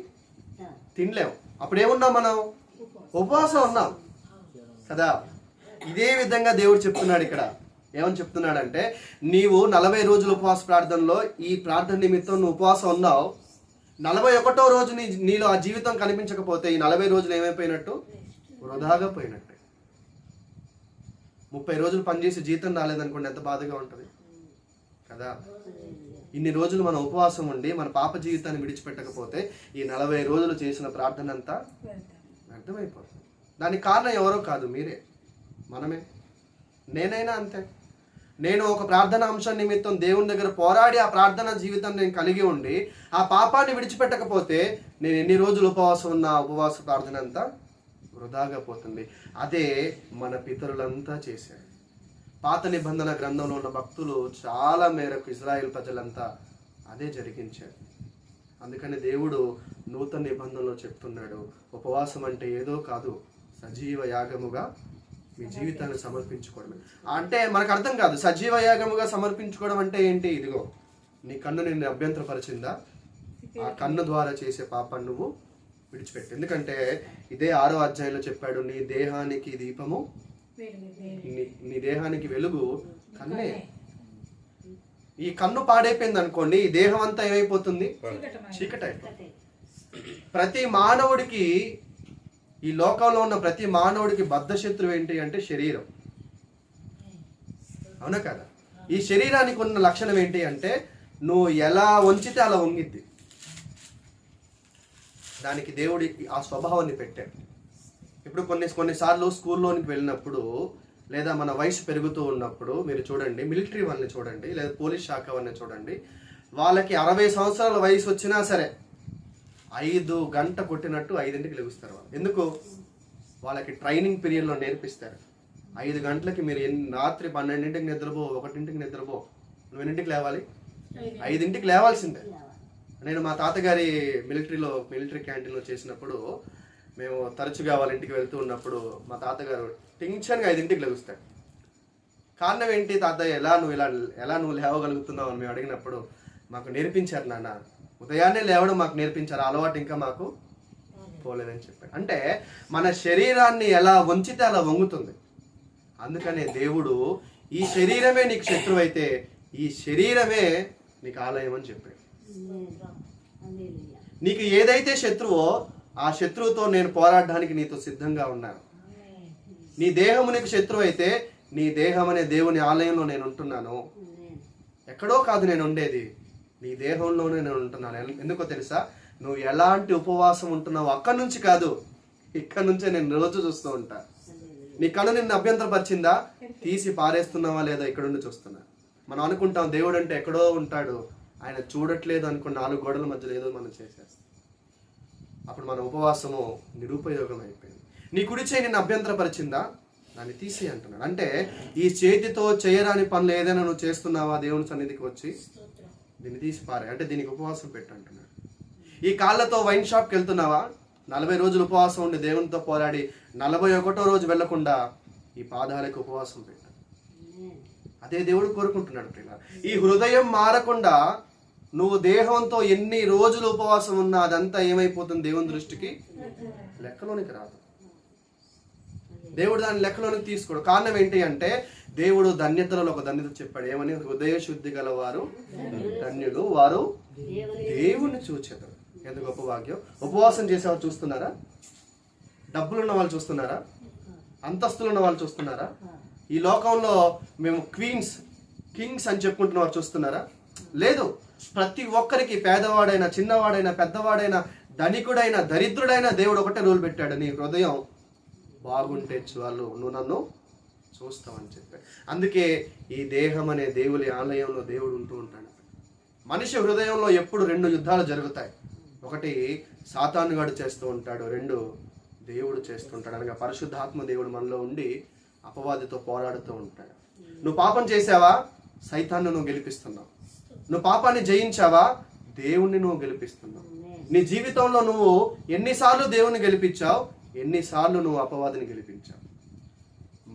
తినలేము. అప్పుడేమున్నాం మనం? ఉపవాసం ఉన్నాం కదా. ఇదే విధంగా దేవుడు చెప్తున్నాడు ఇక్కడ. ఏమని చెప్తున్నాడంటే, నీవు 40 రోజుల ఉపవాస ప్రార్థనలో ఈ ప్రార్థన నిమిత్తం నువ్వు ఉపవాసం ఉన్నావు. 41వ రోజు నీలో ఆ జీవితం కనిపించకపోతే ఈ 40 రోజులు ఏమైపోయినట్టు? వృధాగా పోయినట్టే. 30 రోజులు పనిచేసి జీతం రాలేదనుకోండి, ఎంత బాధగా ఉంటుంది కదా. ఇన్ని రోజులు మనం ఉపవాసం ఉండి మన పాప జీవితాన్ని విడిచిపెట్టకపోతే ఈ 40 రోజులు చేసిన ప్రార్థన అంతా వ్యర్థమైపోతుంది. దానికి కారణం ఎవరో కాదు, మీరే, మనమే. నేనైనా అంతే. నేను ఒక ప్రార్థన అంశం నిమిత్తం దేవుని దగ్గర పోరాడి ఆ ప్రార్థన జీవితం నేను కలిగి ఉండి ఆ పాపాన్ని విడిచిపెట్టకపోతే నేను ఎన్ని రోజులు ఉపవాసం ఉన్న ఉపవాస ప్రార్థన అంతా వృధాగా పోతుంది. అదే మన పితరులంతా చేశారు. పాత నిబంధన గ్రంథంలో ఉన్న భక్తులు చాలా మేరకు ఇజ్రాయెల్ ప్రజలంతా అదే జరిగించారు. అందుకని దేవుడు నూతన నిబంధనలో చెప్తున్నాడు, ఉపవాసం అంటే ఏదో కాదు, సజీవ యాగముగా మీ జీవితాన్ని సమర్పించుకోవడమే. అంటే మనకు అర్థం కాదు, సజీవ యాగముగా సమర్పించుకోవడం అంటే ఏంటి? ఇదిగో నీ కన్ను నిన్ను అభ్యంతరపరిచిందా, ఆ కన్ను ద్వారా చేసే పాపాన్ని నువ్వు విడిచిపెట్టు. ఎందుకంటే ఇదే 6వ అధ్యాయంలో చెప్పాడు, నీ దేహానికి దీపము, నీ దేహానికి వెలుగు కన్నే. ఈ కన్ను పాడైపోయింది అనుకోండి, ఈ దేహం అంతా ఏమైపోతుంది? చీకటి అయిపోతుంది. ప్రతి మానవుడికి, ఈ లోకంలో ఉన్న ప్రతి మానవుడికి బద్ధ శత్రువు ఏంటి అంటే శరీరం. అవునా కదా? ఈ శరీరానికి ఉన్న లక్షణం ఏంటి అంటే నువ్వు ఎలా వంచితే అలా వంగిద్ది. దానికి దేవుడి ఆ స్వభావాన్ని పెట్టాడు. ఇప్పుడు కొన్నిసార్లు స్కూల్లోనికి వెళ్ళినప్పుడు, లేదా మన వయసు పెరుగుతూ ఉన్నప్పుడు మీరు చూడండి, మిలిటరీ వాళ్ళని చూడండి, లేదా పోలీస్ శాఖ వాళ్ళని చూడండి, వాళ్ళకి 60 సంవత్సరాల వయసు వచ్చినా సరే 5 గంట కొట్టినట్టు 5ంటికి లెగుస్తారు వాళ్ళు. ఎందుకు? వాళ్ళకి ట్రైనింగ్ పీరియడ్లో నేర్పిస్తారు. 5 గంటలకి మీరు రాత్రి 12ంటికి నిద్రపో, 1ంటికి నిద్రపో, నువ్వు ఎన్నింటికి లేవాలి? 5ంటికి లేవాల్సిందే. నేను మా తాతగారి మిలిటరీ క్యాంటీన్లో చేసినప్పుడు మేము తరచుగా వాళ్ళ ఇంటికి వెళ్తూ ఉన్నప్పుడు మా తాతగారు టెన్షన్గా 5ంటికి లెగుస్తాడు. కారణం ఏంటి తాతయ్య, ఎలా నువ్వు లేవగలుగుతున్నావు అని మేము అడిగినప్పుడు, మాకు నేర్పించారు నాన్న, ఉదయాన్నే లేవడం మాకు నేర్పించారు, అలవాటు ఇంకా మాకు పోలేదని చెప్పాడు. అంటే మన శరీరాన్ని ఎలా వంచితే అలా వంగుతుంది. అందుకనే దేవుడు ఈ శరీరమే నీకు శత్రువు అయితే ఈ శరీరమే నీకు ఆలయం అని చెప్పాడు. నీకు ఏదైతే శత్రువో ఆ శత్రువుతో నేను పోరాడడానికి నీతో సిద్ధంగా ఉన్నాను. నీ దేహము నీకు శత్రువు అయితే నీ దేహం అనే దేవుని ఆలయంలో నేను ఉంటున్నాను. ఎక్కడో కాదు నేను ఉండేది, నీ దేహంలోనే నేను ఉంటున్నాను. ఎందుకో తెలుసా? నువ్వు ఎలాంటి ఉపవాసం ఉంటున్నావు అక్కడి నుంచి కాదు, ఇక్కడ నుంచే నేను రోజు చూస్తూ ఉంటా. నీ కన్ను నిన్ను అభ్యంతరపరిచిందా, తీసి పారేస్తున్నావా లేదా ఇక్కడ నుండి చూస్తున్నా. మనం అనుకుంటాం దేవుడు అంటే ఎక్కడో ఉంటాడు, ఆయన చూడట్లేదు అనుకున్న 4 గోడల మధ్యలో ఏదో మనం చేసేస్తాం. అప్పుడు మన ఉపవాసము నిరుపయోగం అయిపోయింది. నీ కుడి చేయి నిన్ను అభ్యంతరపరిచిందా, దాన్ని తీసి అంటున్నాడు. అంటే ఈ చేతితో చేయరాని పనులు ఏదైనా నువ్వు చేస్తున్నావా దేవుని సన్నిధికి వచ్చి, దీన్ని తీసి పారే, అంటే దీనికి ఉపవాసం పెట్టు అంటున్నాడు. ఈ కాళ్ళతో వైన్ షాప్కి వెళ్తున్నావా, 40 రోజులు ఉపవాసం ఉండి దేవునితో పోరాడి 41వ రోజు వెళ్లకుండా ఈ పాదాలకు ఉపవాసం పెట్టు. అదే దేవుడు కోరుకుంటున్నాడు ప్రియులారా. ఈ హృదయం మారకుండా నువ్వు దేహంతో ఎన్ని రోజులు ఉపవాసం ఉన్నా అదంతా ఏమైపోతుంది దేవుని దృష్టికి లెక్కలోనికి రాదు. దేవుడు దాన్ని లెక్కలోనికి తీసుకోడు. కారణం ఏంటి అంటే దేవుడు ధన్యతలలో ఒక ధన్యత చెప్పాడు. ఏమని? హృదయ శుద్ధి గలవారు ధన్యులు, వారు దేవుణ్ణి చూచెదరు. ఎంత గొప్ప భాగ్యం. ఉపవాసం చేసేవాళ్ళు చూస్తున్నారా? డబ్బులున్న వాళ్ళు చూస్తున్నారా? అంతస్తులు ఉన్న వాళ్ళు చూస్తున్నారా? ఈ లోకంలో మేము కింగ్స్ అని చెప్పుకుంటున్న వారు చూస్తున్నారా? లేదు. ప్రతి ఒక్కరికి, పేదవాడైనా, చిన్నవాడైనా, పెద్దవాడైనా, ధనికుడైనా, దరిద్రుడైనా దేవుడు ఒకటే రూల్ పెట్టాడు, నీ హృదయం బాగుంటే చాలు, నువ్వు నన్ను చూస్తావని చెప్పాడు. అందుకే ఈ దేహం అనే దేవుని ఆలయంలో దేవుడు ఉంటూ ఉంటాడు. మనిషి హృదయంలో ఎప్పుడు 2 యుద్ధాలు జరుగుతాయి. ఒకటి సాతానుగాడు చేస్తూ ఉంటాడు, 2 దేవుడు చేస్తుంటాడు. అనగా పరిశుద్ధాత్మ దేవుడు మనలో ఉండి అపవాదితో పోరాడుతూ ఉంటాడు. నువ్వు పాపం చేసావా, సైతాన్ని నువ్వు గెలిపిస్తున్నావు. నువ్వు పాపాన్ని జయించావా, దేవుణ్ణి నువ్వు గెలిపిస్తున్నావు. నీ జీవితంలో నువ్వు ఎన్నిసార్లు దేవుని గెలిపించావు, ఎన్నిసార్లు నువ్వు అపవాదిని గెలిపించావు.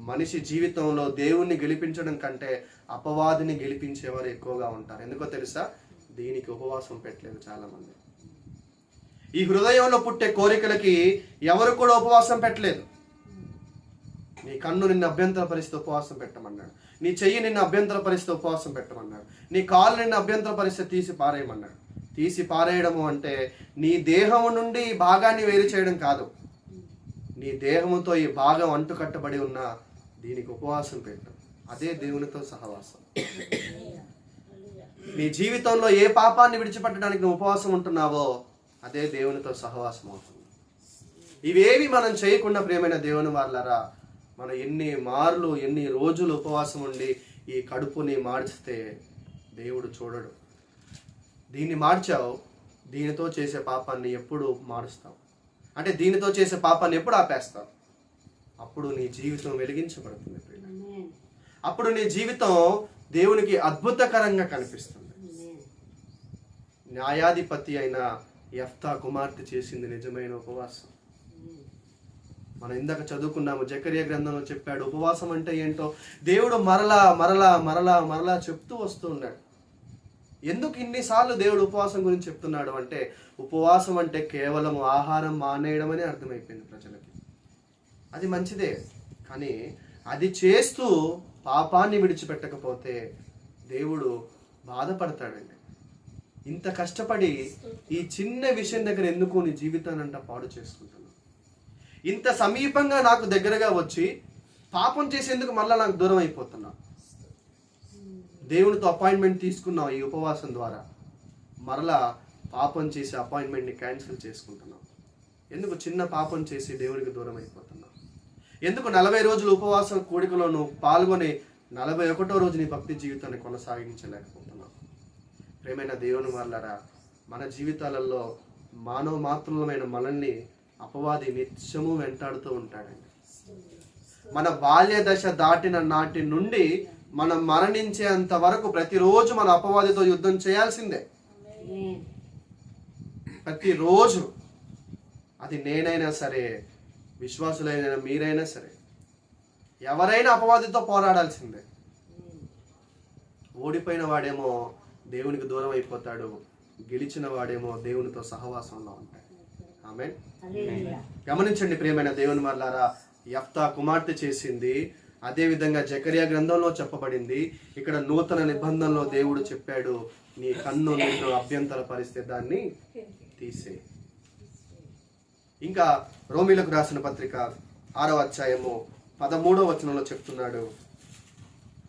మనిషి జీవితంలో దేవుణ్ణి గెలిపించడం కంటే అపవాదిని గెలిపించేవారు ఎక్కువగా ఉంటారు. ఎందుకో తెలుసా? దీనికి ఉపవాసం పెట్టలేదు చాలా మంది. ఈ హృదయంలో పుట్టే కోరికలకి ఎవరు కూడా ఉపవాసం పెట్టలేదు. నీ కన్ను నిన్ను అభ్యంతరపరిస్తే ఉపవాసం పెట్టమన్నాడు. నీ చెయ్యి నిన్ను అభ్యంతరపరిస్తే ఉపవాసం పెట్టమన్నాడు. నీ కాలు నిన్ను అభ్యంతరపరిస్తే తీసి పారేయమన్నాడు. తీసి పారేయడము అంటే నీ దేహము నుండి ఈ భాగాన్ని వేరు చేయడం కాదు. నీ దేహముతో ఈ భాగం అంటుకట్టబడి ఉన్న దీనికి ఉపవాసం పెట్టు. అదే దేవునితో సహవాసం. నీ జీవితంలో ఏ పాపాన్ని విడిచిపెట్టడానికి నువ్వు ఉపవాసం ఉంటున్నావో అదే దేవునితో సహవాసం అవుతుంది. ఇవేవి మనం చేయకుండా ప్రియమైన దేవుని వాళ్ళరా, మనం ఎన్ని రోజులు ఉపవాసం ఉండి ఈ కడుపుని మార్చితే దేవుడు చూడడు. దీన్ని మార్చావు, దీనితో చేసే పాపాన్ని ఎప్పుడు మారుస్తావు? అంటే దీనితో చేసే పాపాన్ని ఎప్పుడు ఆపేస్తావు? అప్పుడు నీ జీవితం వెలిగించబడుతుంది. అప్పుడు నీ జీవితం దేవునికి అద్భుతకరంగా కనిపిస్తుంది. న్యాయాధిపతి అయిన యెఫ్తా కుమార్తె చేసింది నిజమైన ఉపవాసం. మనం ఇందాక చదువుకున్నాము, జకర్యా గ్రంథంలో చెప్పాడు ఉపవాసం అంటే ఏంటో. దేవుడు మరలా మరలా మరలా మరలా చెప్తూ వస్తూ ఉన్నాడు. ఎందుకు ఇన్నిసార్లు దేవుడు ఉపవాసం గురించి చెప్తున్నాడు అంటే, ఉపవాసం అంటే కేవలం ఆహారం మానేయడం అని అర్థమైపోయింది ప్రజలకి. అది మంచిదే, కానీ అది చేస్తూ పాపాన్ని విడిచిపెట్టకపోతే దేవుడు బాధపడతాడండి. ఇంత కష్టపడి ఈ చిన్న విషయం దగ్గర ఎందుకు నీ జీవితాన్నంట పాడు చేసుకుంటున్నావు? ఇంత సమీపంగా నాకు దగ్గరగా వచ్చి పాపం చేసేందుకు మళ్ళీ నాకు దూరం అయిపోతున్నా. దేవునితో అపాయింట్మెంట్ తీసుకున్నావు, ఈ ఉపవాసం ద్వారా మరలా పాపం చేసి అపాయింట్మెంట్ని క్యాన్సిల్ చేసుకుంటున్నావు. ఎందుకు చిన్న పాపం చేసి దేవునికి దూరం అయిపోతున్నావు? ఎందుకు 40 రోజులు ఉపవాసం కూడికలో నువ్వు పాల్గొని 41వ రోజు నీ భక్తి జీవితాన్ని కొనసాగించలేకపోతున్నావు? ప్రేమైన దేవుని వాళ్ళరా, మన జీవితాలలో మానవ మాత్రులమైన మనల్ని అపవాది నిత్యము వెంటాడుతూ ఉంటాడండి. మన బాల్య దశ దాటిన నాటి నుండి మనం మరణించేంత వరకు ప్రతిరోజు మన అపవాదితో యుద్ధం చేయాల్సిందే. ప్రతిరోజు. అది నేనైనా సరే, విశ్వాసులైన మీరైనా సరే, ఎవరైనా అపవాదితో పోరాడాల్సిందే. ఓడిపోయిన వాడేమో దేవునికి దూరం అయిపోతాడు, గెలిచిన వాడేమో దేవునితో సహవాసంలో ఉంటాడు. ఆమేన్. గమనించండి ప్రియమైన దేవుని వాళ్ళారా, యెఫ్తా కుమార్తె చేసింది అదే విధంగా జకర్యా గ్రంథంలో చెప్పబడింది. ఇక్కడ నూతన నిబంధనలో దేవుడు చెప్పాడు, నీ కన్ను నిన్ను అభ్యంతర పరిస్తే దాన్ని తీసే. ఇంకా రోమీలకు రాసిన పత్రిక 6వ అధ్యాయము 13వ వచనంలో చెప్తున్నాడు.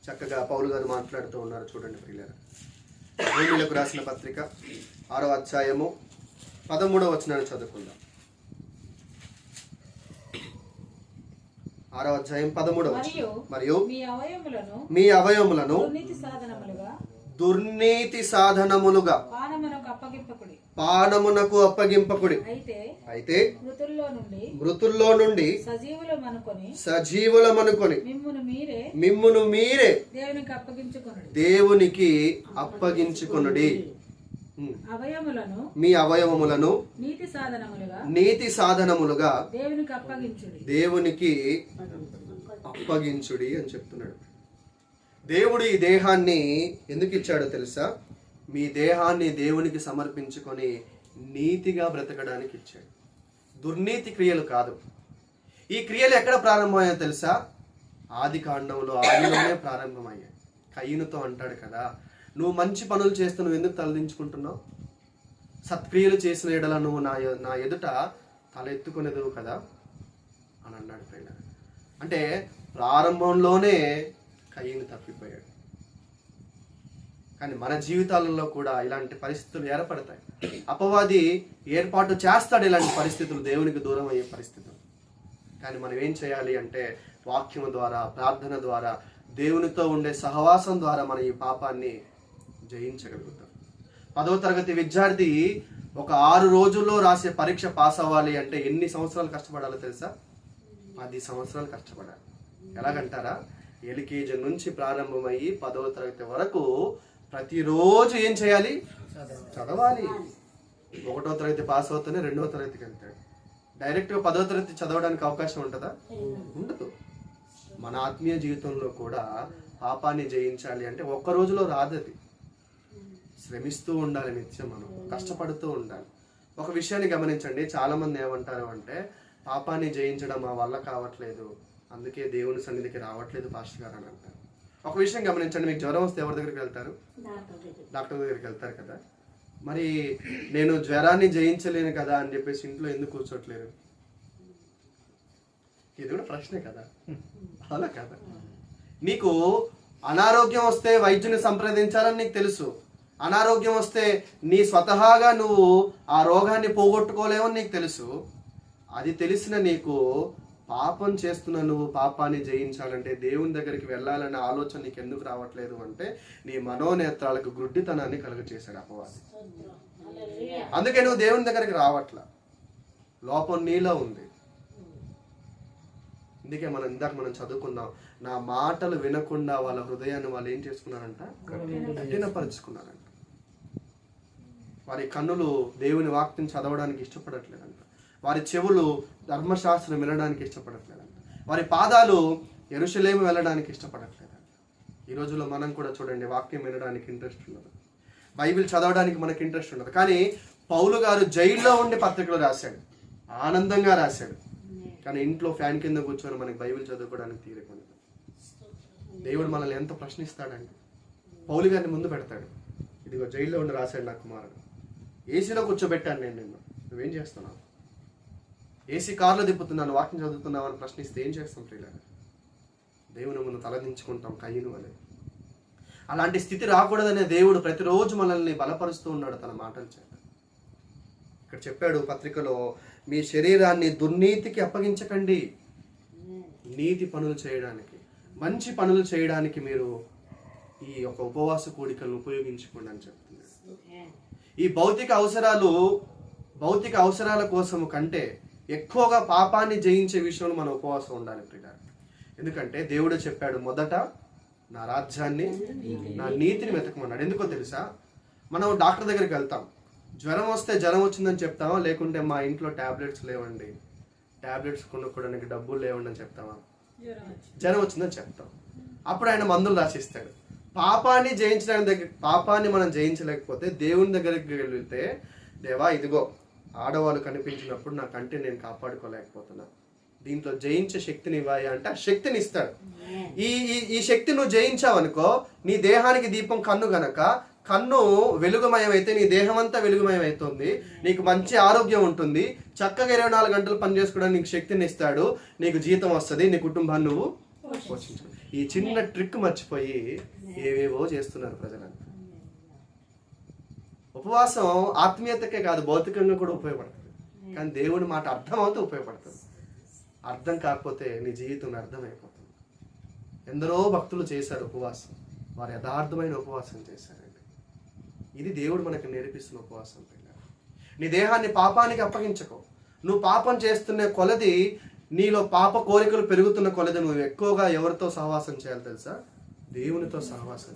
చక్కగా పౌలు గారు మాట్లాడుతూ ఉన్నారు, చూడండి ప్రియులారా. రోమీలకు రాసిన పత్రిక 6వ అధ్యాయము 13వ వచనాన్ని చదువుకుందాం. 6వ అధ్యాయం 13వ మరియు మీ అవయవములను దుర్నీతి సాధనములుగా పానమునకు అప్పగింపకుడి. అయితే మృతుల్లో నుండి సజీవులమనుకొని మిమ్మును మీరే దేవునికి అప్పగించుకొనుడి. మీ అవయవములను నీతి సాధనములుగా దేవునికి అప్పగించుడి అని చెప్తున్నాడు. దేవుడు ఈ దేహాన్ని ఎందుకు ఇచ్చాడో తెలుసా? మీ దేహాన్ని దేవునికి సమర్పించుకొని నీతిగా బ్రతకడానికి ఇచ్చాడు. దుర్నీతి క్రియలు కాదు. ఈ క్రియలు ఎక్కడ ప్రారంభమయ్యాయో తెలుసా? ఆది కాండంలో ఆదిలోనే ప్రారంభమయ్యాయి. కయ్యనుతో అంటాడు కదా, నువ్వు మంచి పనులు చేస్తూ నువ్వు ఎందుకు తలదించుకుంటున్నావు? సత్క్రియలు చేసిన ఎడల నువ్వు నా ఎదుట తల ఎత్తుకునేదు కదా అని అన్నాడు పైన. అంటే ప్రారంభంలోనే కయ్యను తప్పిపోయాడు. కానీ మన జీవితాలలో కూడా ఇలాంటి పరిస్థితులు ఏర్పడతాయి. అపవాది ఏర్పాటు చేస్తాడు ఇలాంటి పరిస్థితులు, దేవునికి దూరం అయ్యే పరిస్థితులు. కానీ మనం ఏం చేయాలి అంటే వాక్యం ద్వారా, ప్రార్థన ద్వారా, దేవునితో ఉండే సహవాసం ద్వారా మనం ఈ పాపాన్ని జయించగలుగుతాం. 10వ తరగతి విద్యార్థి ఒక 6 రోజుల్లో రాసే పరీక్ష పాస్ అవ్వాలి అంటే ఎన్ని సంవత్సరాలు కష్టపడాలో తెలుసా? 10 సంవత్సరాలు కష్టపడాలి. ఎలాగంటారా? ఎల్కేజీ నుంచి ప్రారంభమయ్యి 10వ తరగతి వరకు ప్రతిరోజు ఏం చేయాలి? చదవాలి. 1వ తరగతి పాస్ అవుతూనే 2వ తరగతికి వెళ్తాడు. డైరెక్ట్గా 10వ తరగతి చదవడానికి అవకాశం ఉంటుందా? ఉండదు. మన ఆత్మీయ జీవితంలో కూడా పాపాన్ని జయించాలి అంటే ఒక్క రోజులో రాదది. శ్రమిస్తూ ఉండాలి, నిత్యం మనం కష్టపడుతూ ఉండాలి. ఒక విషయాన్ని గమనించండి, చాలా మంది ఏమంటారు అంటే పాపాన్ని జయించడం మా వల్ల కావట్లేదు, అందుకే దేవుని సన్నిధికి రావట్లేదు పాస్టర్ గారు అని అంటారు. ఒక విషయం గమనించండి, మీకు జ్వరం వస్తే ఎవరి దగ్గరికి వెళ్తారు? డాక్టర్ దగ్గరికి వెళ్తారు కదా. మరి నేను జ్వరాన్ని జయించలేను కదా అని చెప్పేసి ఇంట్లో ఎందుకు కూర్చోట్లేరు? ఇది కూడా ప్రశ్నే కదా, అలా కదా. నీకు అనారోగ్యం వస్తే వైద్యుని సంప్రదించాలని నీకు తెలుసు. అనారోగ్యం వస్తే నీ స్వతహాగా నువ్వు ఆ రోగాన్ని పోగొట్టుకోలేవని నీకు తెలుసు. అది తెలిసిన నీకు పాపం చేస్తున్న నువ్వు పాపాన్ని జయించాలంటే, దేవుని దగ్గరికి వెళ్ళాలనే ఆలోచన నీకు ఎందుకు రావట్లేదు అంటే నీ మనోనేత్రాలకు గుడ్డితనాన్ని కలుగచేశాడు అపవాది. అందుకే నువ్వు దేవుని దగ్గరికి రావట్లా. లోపం నీలో ఉంది. అందుకే మనం చదువుకున్నాం, నా మాటలు వినకుండా వాళ్ళ హృదయాన్ని వాళ్ళు ఏం చేసుకున్నారంట? కఠినపరుచుకున్నారంట. వారి కన్నులు దేవుని వాక్యం చదవడానికి ఇష్టపడట్లేదంట. వారి చెవులు ధర్మశాస్త్రం వినడానికి ఇష్టపడట్లేదంట. వారి పాదాలు యెరూషలేము వెళ్ళడానికి ఇష్టపడట్లేదంట. ఈ రోజుల్లో మనం కూడా చూడండి, వాక్యం వినడానికి ఇంట్రెస్ట్ ఉండదు, బైబిల్ చదవడానికి మనకి ఇంట్రెస్ట్ ఉండదు. కానీ పౌలు గారు జైల్లో ఉండి పత్రికలు రాశాడు, ఆనందంగా రాశాడు. కానీ ఇంట్లో ఫ్యాన్ కింద కూర్చొని మనకి బైబిల్ చదువుకోవడానికి తీరకుండా. దేవుడు మనల్ని ఎంత ప్రశ్నిస్తాడండి. పౌలు గారిని ముందు పెడతాడు, ఇదిగో జైల్లో ఉండి రాశాడు నా కుమారుడు, ఏసీలో కూర్చోబెట్టాను నేను నిన్ను, నువ్వేం చేస్తున్నావు? ఏసీ కార్లో తిప్పుతున్నాను, వాక్యం చదువుతున్నావు అని ప్రశ్నిస్తే ఏం చేస్తాం ప్రియులారా? దేవుని ముందు తలదించుకుంటాం కయ్యను అని. అలాంటి స్థితి రాకూడదనే దేవుడు ప్రతిరోజు మనల్ని బలపరుస్తూ ఉన్నాడు తన మాటల చేత. ఇక్కడ చెప్పాడు పత్రికలో, మీ శరీరాన్ని దుర్నీతికి అప్పగించకండి, నీతి పనులు చేయడానికి, మంచి పనులు చేయడానికి మీరు ఈ యొక్క ఉపవాస కూడికలను ఉపయోగించుకోండి అని చెప్తున్నారు. ఈ భౌతిక అవసరాల కోసం కంటే ఎక్కువగా పాపాన్ని జయించే విషయంలో మన ఉపవాసం ఉండాలి ప్రియులారా. ఎందుకంటే దేవుడు చెప్పాడు, మొదట నా రాజ్యాన్ని, నా నీతిని వెతకమన్నాడు. ఎందుకో తెలుసా? మనం డాక్టర్ దగ్గరికి వెళ్తాం, జ్వరం వస్తే జ్వరం వచ్చిందని చెప్తామా? లేకుంటే మా ఇంట్లో ట్యాబ్లెట్స్ లేవండి, ట్యాబ్లెట్స్ కొనుక్కోవడానికి డబ్బులు లేవండి అని చెప్తామా? జ్వరం వచ్చిందని చెప్తాం. అప్పుడు ఆయన మందులు రాసిస్తాడు. పాపాన్ని మనం జయించలేకపోతే దేవుని దగ్గరికి వెళ్తే, దేవా ఇదిగో ఆడవాళ్ళు కనిపించినప్పుడు నా కంటే నేను కాపాడుకోలేకపోతున్నా, దీంట్లో జయించే శక్తిని ఇవ్వాలి అంటే ఆ శక్తిని ఇస్తాడు. ఈ శక్తి నువ్వు జయించావనుకో, నీ దేహానికి దీపం కన్ను గనక, కన్ను వెలుగుమయం అయితే నీ దేహం అంతా వెలుగుమయం అవుతుంది, నీకు మంచి ఆరోగ్యం ఉంటుంది, చక్కగా 24 గంటలు పని చేసుకోవడానికి నీకు శక్తిని ఇస్తాడు, నీకు జీతం వస్తుంది, నీ కుటుంబాన్ని నువ్వు పోషించు. ఈ చిన్న ట్రిక్ మర్చిపోయి ఏవేవో చేస్తున్నారు ప్రజలంతా. ఉపవాసం ఆత్మీయతకే కాదు, భౌతికంగా కూడా ఉపయోగపడుతుంది. కానీ దేవుడి మాట అర్థం అవుతూ ఉపయోగపడుతుంది. అర్థం కాకపోతే నీ జీవితం అర్థమైపోతుంది. ఎందరో భక్తులు చేశారు ఉపవాసం, వారు యథార్థమైన ఉపవాసం చేశారండి. ఇది దేవుడు మనకు నేర్పిస్తున్న ఉపవాసం. నీ దేహాన్ని పాపానికి అప్పగించకు. నువ్వు పాపం చేస్తున్న కొలది, నీలో పాప కోరికలు పెరుగుతున్న కొలది నువ్వు ఎక్కువగా ఎవరితో సహవాసం చేయాలి తెలుసా? దేవునితో సహవాసం.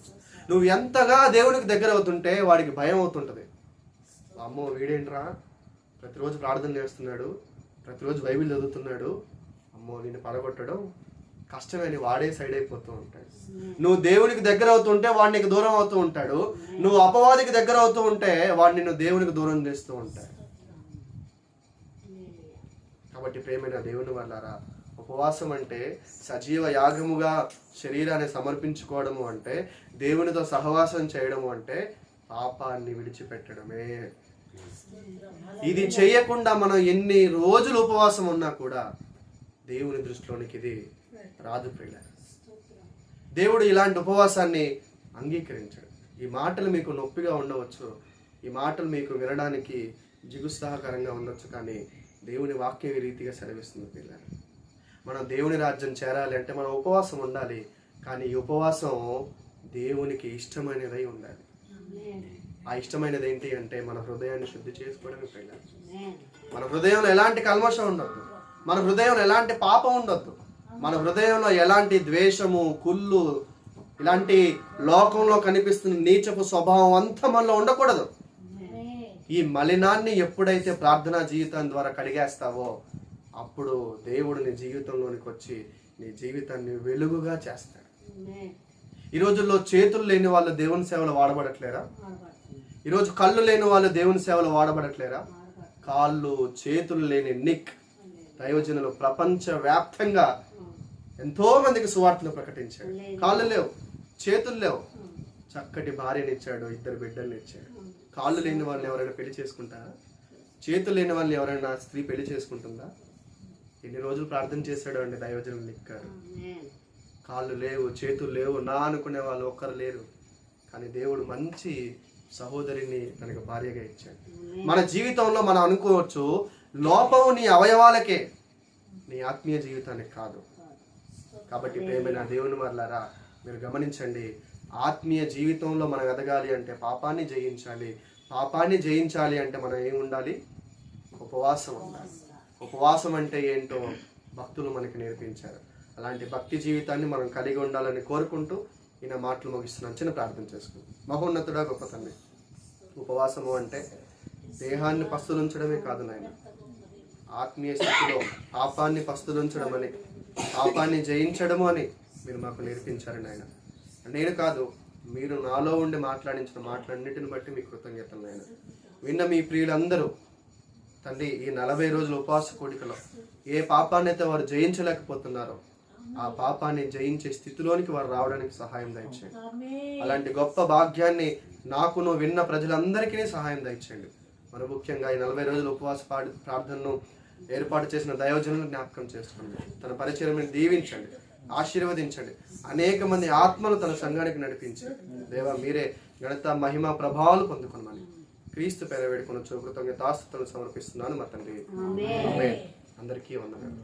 నువ్వు ఎంతగా దేవునికి దగ్గర అవుతుంటే వాడికి భయం అవుతుంటది. అమ్మో వీడేంట్రా ప్రతిరోజు ప్రార్థన చేస్తున్నాడు, ప్రతిరోజు బైబిల్ చదువుతున్నాడు, అమ్మో నిన్ను పడగొట్టడం కష్టమని వాడే సైడ్ అయిపోతూ ఉంటాడు. నువ్వు దేవునికి దగ్గర అవుతుంటే వాడు నీకు దూరం అవుతూ ఉంటాడు. నువ్వు అపవాదికి దగ్గర అవుతూ ఉంటే వాడు నిన్ను దేవునికి దూరం చేస్తూ ఉంటాడు. కాబట్టి ప్రేమైన దేవుని వల్లారా, ఉపవాసం అంటే సజీవ యాగముగా శరీరాన్ని సమర్పించుకోవడము, అంటే దేవునితో సహవాసం చేయడము, అంటే పాపాన్ని విడిచిపెట్టడమే. ఇది చేయకుండా మనం ఎన్ని రోజులు ఉపవాసం ఉన్నా కూడా దేవుని దృష్టిలోనికి ఇది రాదు ప్రియుల. దేవుడు ఇలాంటి ఉపవాసాన్ని అంగీకరించాడు. ఈ మాటలు మీకు నొప్పిగా ఉండవచ్చు, ఈ మాటలు మీకు వినడానికి జిగుత్సాహకరంగా ఉండొచ్చు, కానీ దేవుని వాక్యం ఈ రీతిగా సెలవిస్తుంది పిల్లలు. మనం దేవుని రాజ్యం చేరాలి అంటే మనం ఉపవాసం ఉండాలి, కానీ ఈ ఉపవాసం దేవునికి ఇష్టమైనదై ఉండాలి. ఆ ఇష్టమైనది ఏంటి అంటే మన హృదయాన్ని శుద్ధి చేసుకోవడమే పిల్లలు. మన హృదయంలో ఎలాంటి కల్మషం ఉండొద్దు, మన హృదయంలో ఎలాంటి పాపం ఉండొద్దు, మన హృదయంలో ఎలాంటి ద్వేషము, కుళ్ళు, ఇలాంటి లోకంలో కనిపిస్తున్న నీచపు స్వభావం అంతా మనలో ఉండకూడదు. ఈ మలినాన్ని ఎప్పుడైతే ప్రార్థనా జీవితం ద్వారా కడిగేస్తావో అప్పుడు దేవుడు నీ జీవితంలోనికి వచ్చి నీ జీవితాన్ని వెలుగుగా చేస్తాడు. ఈ రోజుల్లో చేతులు లేని వాళ్ళు దేవుని సేవలు వాడబడట్లేరా? ఈరోజు కళ్ళు లేని వాళ్ళు దేవుని సేవలు వాడబడట్లేరా? కాళ్ళు చేతులు లేని నిక్ దైవజనులు ప్రపంచ వ్యాప్తంగా ఎంతో మందికి సువార్తలు ప్రకటించాడు. కాళ్ళు లేవు, చేతులు లేవు, చక్కటి భార్యనిచ్చాడు, 2 బిడ్డల్ని ఇచ్చాడు. కాళ్ళు లేని వాళ్ళని ఎవరైనా పెళ్లి చేసుకుంటారా? చేతులు లేని వాళ్ళని ఎవరైనా స్త్రీ పెళ్లి చేసుకుంటుందా? ఎన్ని రోజులు ప్రార్థన చేశాడు అండి దైవజనులు నిక్కారు. కాళ్ళు లేవు, చేతులు లేవు, నా అనుకునే వాళ్ళు ఒక్కరు లేరు, కానీ దేవుడు మంచి సహోదరిని తనకు భార్యగా ఇచ్చాడు. మన జీవితంలో మనం అనుకోవచ్చు లోపం నీ అవయవాలకే, నీ ఆత్మీయ జీవితానికి కాదు. కాబట్టి ప్రేమైన దేవుని వల్లారా మీరు గమనించండి, ఆత్మీయ జీవితంలో మనం ఎదగాలి అంటే పాపాన్ని జయించాలి. పాపాన్ని జయించాలి అంటే మనం ఏమి ఉండాలి? ఉపవాసం ఉండాలి. ఉపవాసం అంటే ఏంటో భక్తులు మనకి నేర్పించారు. అలాంటి భక్తి జీవితాన్ని మనం కలిగి ఉండాలని కోరుకుంటూ ఈయన మాటలు ముగిస్తున్నాను. చిన్న ప్రార్థన చేసుకుంటాం. మహోన్నతుడా గొప్ప తండ్రి, ఉపవాసము అంటే దేహాన్ని పస్తులుంచడమే కాదు నాయన, ఆత్మీయ స్థితిలో పాపాన్ని పస్తులుంచడం అని, పాపాన్ని జయించడము అని మీరు మాకు నేర్పించారు నాయన. నేను కాదు, మీరు నాలో ఉండి మాట్లాడించిన మాటలన్నిటిని బట్టి మీ కృతజ్ఞతలు నాయన. విన్న మీ ప్రియులందరూ తండ్రి ఈ 40 రోజుల ఉపవాస కూడికలో ఏ పాపాన్ని అయితే వారు జయించలేకపోతున్నారో ఆ పాపాన్ని జయించే స్థితిలోనికి వారు రావడానికి సహాయం దయచేయండి. అలాంటి గొప్ప భాగ్యాన్ని నాకును విన్న ప్రజలందరికీ సహాయం దయచేయండి. మరి ముఖ్యంగా ఈ 40 రోజుల ఉపవాస ప్రార్థనను ఏర్పాటు చేసిన దైవజనులను జ్ఞాపకం చేసుకోండి. తన పరిచర్యను దీవించండి, ఆశీర్వదించండి. అనేక మంది ఆత్మలు తన సంఘానికి నడిపించండి. దేవా మీరే ఘనత మహిమ ప్రభావాలు పొందుకున్నామని క్రీస్తు పేర వేడుకొని కృతజ్ఞతాస్తుతులను సమర్పిస్తున్నాను మా తండ్రి. అందరికీ వందనాలు.